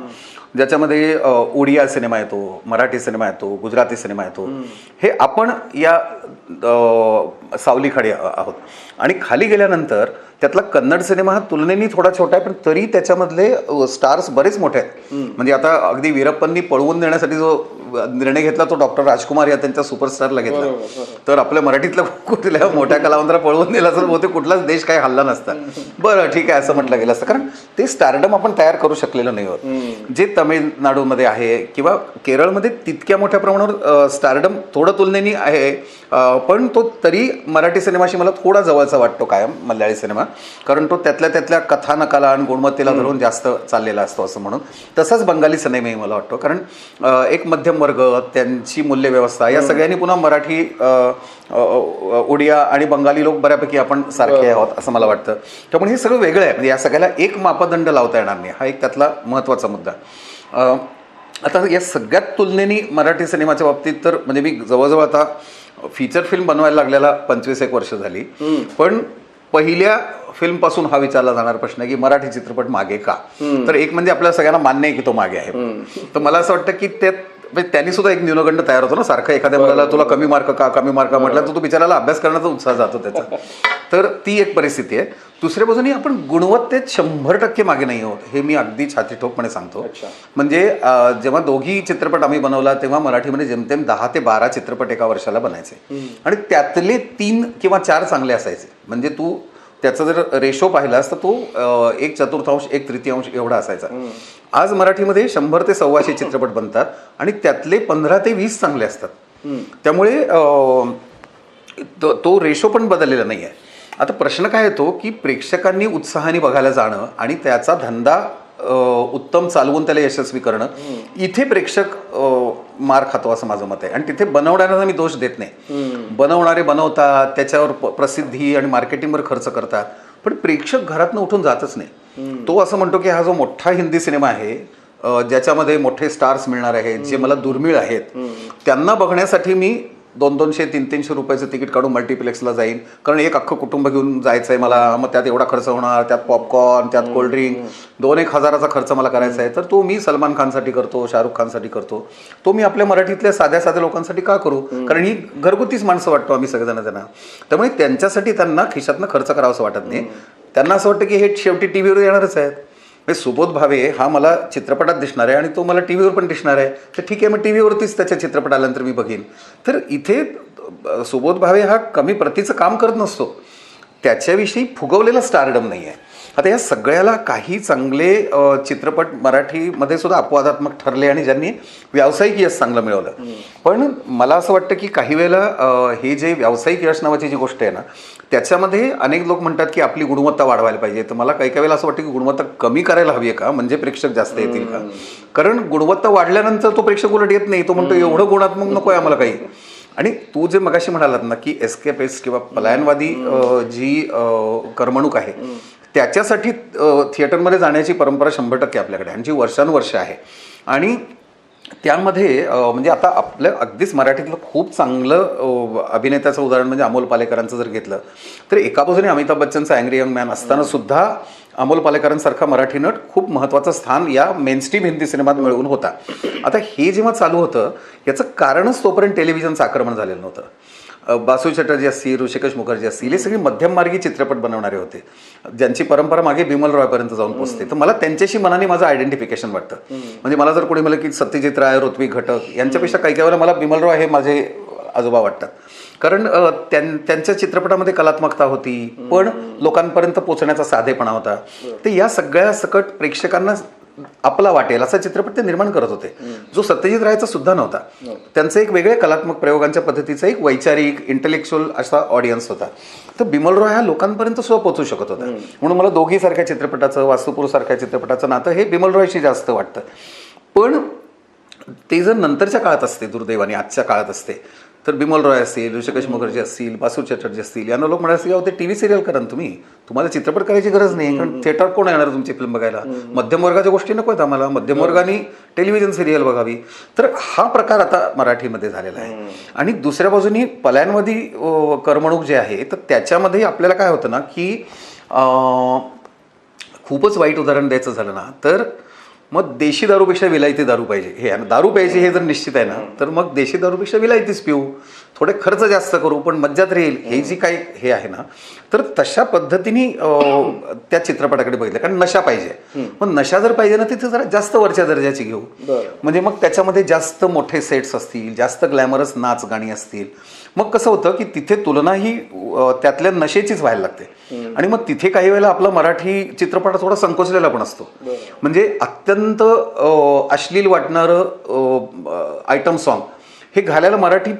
ज्याच्यामध्ये ओडिया सिनेमा येतो, मराठी सिनेमा येतो, गुजराती सिनेमा येतो, हे आपण या सावलीखाली आहोत. आणि खाली गेल्यानंतर त्यातला कन्नड सिनेमा हा तुलनेने थोडा छोटा आहे, पण तरी त्याच्यामधले स्टार्स बरेच मोठे आहेत. म्हणजे आता अगदी वीरप्पननी पळवून देण्यासाठी जो निर्णय घेतला तो डॉक्टर राजकुमार या त्यांच्या सुपरस्टारला घेतला. तर आपल्या मराठीतल्या कुठल्या मोठ्या कलावंताला पळवून दिला तर बहुतेक कुठलाच देश काही हल्ला नसता. बरं ठीक आहे असं म्हटलं गेलं असतं, कारण ते स्टारडम आपण तयार करू शकलेलं नाही आहोत. जे तमिळनाडूमध्ये आहे किंवा केरळमध्ये तितक्या मोठ्या प्रमाणावर स्टारडम थोडं तुलनेने आहे, पण तो तरी मराठी सिनेमाशी मला थोडा जवळचा वाटतो कायम, मल्याळी सिनेमा, कारण तो त्यातल्या कथानकाला आणि गुणवत्तेला धरून जास्त चाललेला असतो असं म्हणून. तसाच बंगाली सिनेमाही मला वाटतो, कारण एक मध्यम वर्ग, त्यांची मूल्यव्यवस्था या सगळ्यांनी पुन्हा मराठी, ओडिया आणि बंगाली लोक बऱ्यापैकी आपण सारखे आहोत असं मला वाटतं. त्यामुळे हे सगळं वेगळं आहे. म्हणजे या सगळ्याला एक मापदंड लावता येणार नाही, हा एक त्यातला महत्त्वाचा मुद्दा. आता या सगळ्यात तुलनेने मराठी सिनेमाच्या बाबतीत तर म्हणजे मी जवळजवळ आता फीचर फिल्म बनवायला लागल्याला 25-1 वर्ष झाली, पण पहिल्या फिल्मपासून हा विचारला जाणारा प्रश्न आहे की मराठी चित्रपट मागे का. तर एक म्हणजे आपल्याला सगळ्यांना मान्य आहे की तो मागे आहे, तर मला असं वाटतं की त्यांनी सुद्धा एक न्यूनगंड तयार होतो ना, सारखं एखाद्या मुलाला तुला कमी मार्क का म्हटलं तर तो बिचाराला अभ्यास करण्याचा उत्साह जातो त्याचा. तर ती एक परिस्थिती आहे. दुसऱ्या बाजूने आपण गुणवत्तेत 100% मागे नाही आहोत, हे मी अगदी छातीठोकपणे सांगतो. म्हणजे जेव्हा दोघी चित्रपट आम्ही बनवला तेव्हा मराठीमध्ये जेमतेम 10 ते 12 चित्रपट एका वर्षाला बनायचे आणि त्यातले 3 किंवा 4 चांगले असायचे. म्हणजे तू त्याचा जर रेशो पाहिलास तर तो 1/4 1/3 एवढा असायचा. आज मराठीमध्ये 100 ते 125 चित्रपट बनतात आणि त्यातले 15 ते 20 चांगले असतात. त्यामुळे तो रेशो पण बदललेला नाही आहे. आता प्रश्न काय येतो की प्रेक्षकांनी उत्साहाने बघायला जाणं आणि त्याचा धंदा उत्तम चालवून त्याला यशस्वी करणं, इथे प्रेक्षक मार खातो असं माझं मत आहे. आणि तिथे बनवणाऱ्यांना मी दोष देत नाही. बनवणारे बनवतात, त्याच्यावर प्रसिद्धी आणि मार्केटिंगवर खर्च करतात, पण प्रेक्षक घरातनं उठून जातच नाही. तो असं म्हणतो की हा जो मोठा हिंदी सिनेमा आहे ज्याच्यामध्ये मोठे स्टार्स मिळणार आहेत, जे मला दुर्मिळ आहेत, त्यांना बघण्यासाठी मी 200-300 रुपयाचं तिकीट काढून मल्टिप्लेक्सला जाईन, कारण एक अख्खं कुटुंब घेऊन जायचं आहे मला, मग त्यात एवढा खर्च होणार, त्यात पॉपकॉर्न, त्यात कोल्ड्रिंक, 2-1 हजाराचा खर्च मला करायचा आहे. तर तो मी सलमान खानसाठी करतो, शाहरुख खानसाठी करतो, तो मी आपल्या मराठीतल्या साध्या लोकांसाठी का करू, कारण ही घरगुतीच माणसं वाटतो आम्ही सगळेजण त्यांना. त्यामुळे त्यांच्यासाठी त्यांना खिशातनं खर्च करावं असं वाटत नाही. त्यांना असं वाटतं की हे शेवटी टीव्हीवर येणारच आहेत. सुबोध भावे हा मला चित्रपटात दिसणार आहे आणि तो मला टीव्हीवर पण दिसणार आहे, तर ठीक आहे मग टीव्हीवरतीच त्याच्या चित्रपट आल्यानंतर मी बघीन. तर इथे सुबोध भावे हा कमी प्रतीचं काम करत नसतो, त्याच्याविषयी फुगवलेला स्टारडम नाही आहे. आता या सगळ्याला काही चांगले चित्रपट मराठीमध्ये सुद्धा अपवादात्मक ठरले आणि ज्यांनी व्यावसायिक यश चांगलं मिळवलं. पण मला असं वाटतं की काही वेळेला हे जे व्यावसायिक यश नावाची जी गोष्ट आहे ना, त्याच्यामध्ये अनेक लोक म्हणतात की आपली गुणवत्ता वाढवायला पाहिजे. तर मला काही वेळेला असं वाटतं की गुणवत्ता कमी करायला हवी आहे का, म्हणजे प्रेक्षक जास्त येतील का. कारण गुणवत्ता वाढल्यानंतर तो प्रेक्षक उलट येत नाही, तो म्हणतो एवढं गुणात्मक नको आहे आम्हाला काही. आणि तू जे मगाशी म्हणालात ना की एस्केपिस्ट किंवा पलायनवादी जी करमणूक आहे त्याच्यासाठी थिएटरमध्ये जाण्याची परंपरा 100% आपल्याकडे आणि जी वर्षानुवर्ष आहे. आणि त्यामध्ये म्हणजे आता आपलं अगदीच मराठीतलं खूप चांगलं अभिनेत्याचं उदाहरण म्हणजे अमोल पालेकरांचं जर घेतलं तर एका बाजूने अमिताभ बच्चनचा अँग्री यंग मॅन असताना सुद्धा अमोल पालेकरांसारखा मराठी नट खूप महत्त्वाचं स्थान या मेनस्ट्रीम हिंदी सिनेमात मिळवून होता. आता हे जेव्हा चालू होतं याचं कारणच तोपर्यंत टेलिव्हिजनचं आक्रमण झालेलं नव्हतं. बासू चटर्जी असतील, ऋषिकेश मुखर्जी असतील, हे सगळे मध्यममार्गी चित्रपट बनवणारे होते ज्यांची परंपरा मागे बिमल रॉयपर्यंत जाऊन पोहोचते. तर मला त्यांच्याशी मनाने माझं आयडेंटिफिकेशन वाटतं. म्हणजे मला जर कोणी म्हणलं की सत्यजित राय, ऋत्विक घटक यांच्यापेक्षा काही काही वेळेला मला बिमल रॉय हे माझे आजोबा वाटतात. कारण त्यांच्या चित्रपटामध्ये कलात्मकता होती पण लोकांपर्यंत पोहोचण्याचा साधेपणा होता. तर या सगळ्या सकट प्रेक्षकांना आपला वाटेल असा चित्रपट ते निर्माण करत होते, जो सत्यजित रायचा सुद्धा नव्हता. त्यांचं एक वेगळे कलात्मक प्रयोगांच्या पद्धतीचा एक वैचारिक इंटेलेक्च्युअल असा ऑडियन्स होता. तर बिमल रॉय हा लोकांपर्यंत सुद्धा पोहोचू शकत होता. म्हणून मला दोघी सारख्या चित्रपटाचं, वास्तुपूर सारख्या चित्रपटाचं नातं हे बिमल रॉयशी जास्त वाटतं. पण ते जर नंतरच्या काळात असते, दुर्दैवाने आजच्या काळात असते, तर बिमल रॉय असतील, ऋषिकेश मुखर्जी असतील, बासू चटर्जी असतील, यांना लोक म्हणायचे की ते टीव्ही सिरियल करा तुम्ही, तुम्हाला चित्रपट करायची गरज नाही. कारण थिएटर कोण येणार तुमची फिल्म बघायला? मध्यम वर्गाच्या गोष्टी नको आहेत आम्हाला, मध्यम वर्गाने टेलिव्हिजन सिरियल बघावी. तर हा प्रकार आता मराठीमध्ये झालेला आहे. आणि दुसऱ्या बाजूनी पल्यांमध्ये करमणूक जे आहे तर त्याच्यामध्ये आपल्याला काय होतं ना की खूपच वाईट उदाहरण द्यायचं झालं ना तर मग देशी दारूपेक्षा विलायती दारू पाहिजे. हे दारू प्यायची हे जर निश्चित आहे ना तर मग देशी दारूपेक्षा विलायतीच पिऊ, थोडे खर्च जास्त करू पण मज्जात राहील, हे जी काही हे आहे ना तर तशा पद्धतीने त्या चित्रपटाकडे बघितलं. कारण नशा पाहिजे, पण नशा जर पाहिजे ना तिथे जरा जास्त वरच्या दर्जाची घेऊ. म्हणजे मग त्याच्यामध्ये जास्त मोठे सेट्स असतील, जास्त ग्लॅमरस नाच गाणी असतील. मग कसं होतं की तिथे तुलना ही त्यातल्या नशेचीच व्हायला लागते. आणि मग तिथे काही वेळेला आपला मराठी चित्रपट थोडा संकोचलेला पण असतो. म्हणजे अत्यंत अश्लील वाटणारं आयटम सॉन्ग हे घालायला मराठी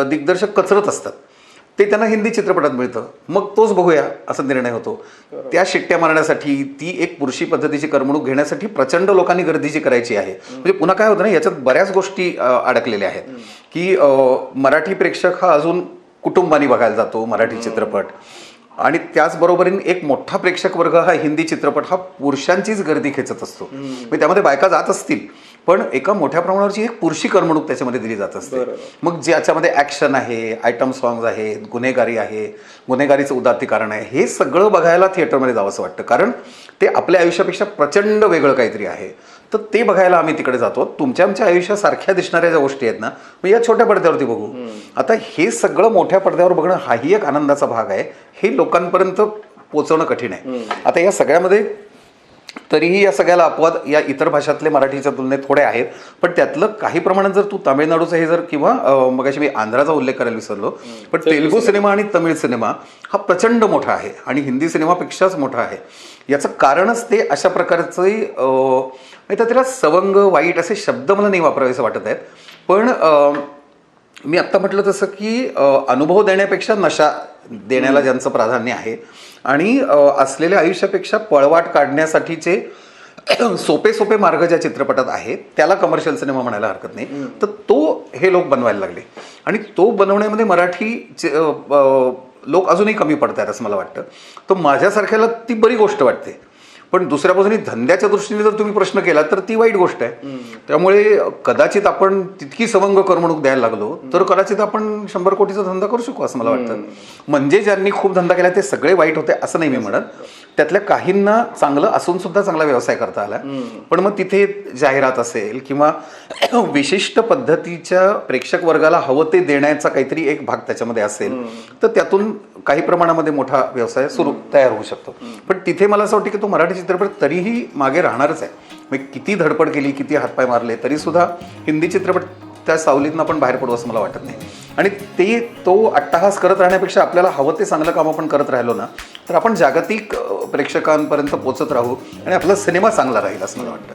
दिग्दर्शक कचरत असतात. ते त्यांना हिंदी चित्रपटात मिळतं, मग तोच बघूया असा निर्णय होतो. त्या शिट्ट्या मारण्यासाठी, ती एक पुरुषी पद्धतीची करमणूक घेण्यासाठी प्रचंड लोकांनी गर्दीची करायची आहे. म्हणजे पुन्हा काय होतं ना, याच्यात बऱ्याच गोष्टी अडकलेल्या आहेत की मराठी प्रेक्षक हा अजून कुटुंबानी बघायला जातो मराठी चित्रपट. आणि त्याचबरोबरीने एक मोठा प्रेक्षक वर्ग हा हिंदी चित्रपट हा पुरुषांचीच गर्दी खेचत असतो. म्हणजे त्यामध्ये बायका जात असतील पण एका मोठ्या प्रमाणावरची एक पुरुषी करमणूक त्याच्यामध्ये दिली जात असते. मग ज्याच्यामध्ये ॲक्शन आहे, आयटम सॉंग्स आहेत, गुन्हेगारी आहे, गुन्हेगारीचं उदात्तीकरण आहे, हे सगळं बघायला थिएटरमध्ये जावं असं वाटतं. कारण ते आपल्या आयुष्यापेक्षा प्रचंड वेगळं काहीतरी आहे. तर ते बघायला आम्ही तिकडे जातो. तुमच्या आमच्या आयुष्यासारख्या दिसणाऱ्या ज्या गोष्टी आहेत ना मग या छोट्या पडद्यावरती बघू. आता हे सगळं मोठ्या पडद्यावर बघणं हाही एक आनंदाचा भाग आहे. हे लोकांपर्यंत पोचवणं कठीण आहे. आता या सगळ्यामध्ये तरीही या सगळ्याला अपवाद या इतर भाषातले मराठीच्या तुलनेत थोडे आहेत. पण त्यातलं काही प्रमाणात जर तू तामिळनाडूचं हे जर किंवा मगाशी मी आंध्राचा उल्लेख करायला विसरलो, पण तेलुगू सिनेमा आणि तमिळ सिनेमा हा प्रचंड मोठा आहे आणि हिंदी सिनेमापेक्षाच मोठा आहे. याचं कारणच ते अशा प्रकारचं त्याला सवंग वाईट असे शब्द मला नाही वापरावेसे वाटत आहेत. पण मी आत्ता म्हटलं तसं की अनुभव देण्यापेक्षा नशा देण्याला ज्यांचं प्राधान्य आहे आणि असलेल्या आयुष्यापेक्षा पळवाट काढण्यासाठीचे सोपे सोपे मार्ग ज्या चित्रपटात आहेत त्याला कमर्शियल सिनेमा म्हणायला हरकत नाही. तर तो हे लोक बनवायला लागले आणि तो बनवण्यामध्ये मराठी लोक अजूनही कमी पडतात असं मला वाटतं. तर माझ्यासारख्याला ती बरी गोष्ट वाटते. पण दुसऱ्या बाजूने धंद्याच्या दृष्टीने जर तुम्ही प्रश्न केला तर ती वाईट गोष्ट आहे. त्यामुळे कदाचित आपण तितकी सवंग करमणूक द्यायला लागलो तर कदाचित आपण 100 कोटीचा धंदा करू शकू असं मला वाटतं. म्हणजे ज्यांनी खूप धंदा केला ते सगळे वाईट होते असं नाही मी म्हणत. त्यातल्या काहींना चांगलं असून सुद्धा चांगला व्यवसाय करता आला. पण मग तिथे जाहिरात असेल किंवा विशिष्ट पद्धतीच्या प्रेक्षक वर्गाला हवं ते देण्याचा काहीतरी एक भाग त्याच्यामध्ये असेल तर त्यातून काही प्रमाणामध्ये मोठा व्यवसाय तयार होऊ शकतो. पण तिथे मला असं वाटतं की तो मराठी चित्रपट तरीही मागे राहणारच आहे. म्हणजे किती धडपड केली, किती हातपाय मारले तरी सुद्धा हिंदी चित्रपट त्या सावलीतनं आपण बाहेर पडू असं मला वाटत नाही. आणि तो अट्टहास करत राहण्यापेक्षा आपल्याला हवं ते चांगलं काम आपण करत राहिलो ना तर आपण जागतिक प्रेक्षकांपर्यंत पोचत राहू आणि आपला सिनेमा चांगला राहील असं मला वाटतं.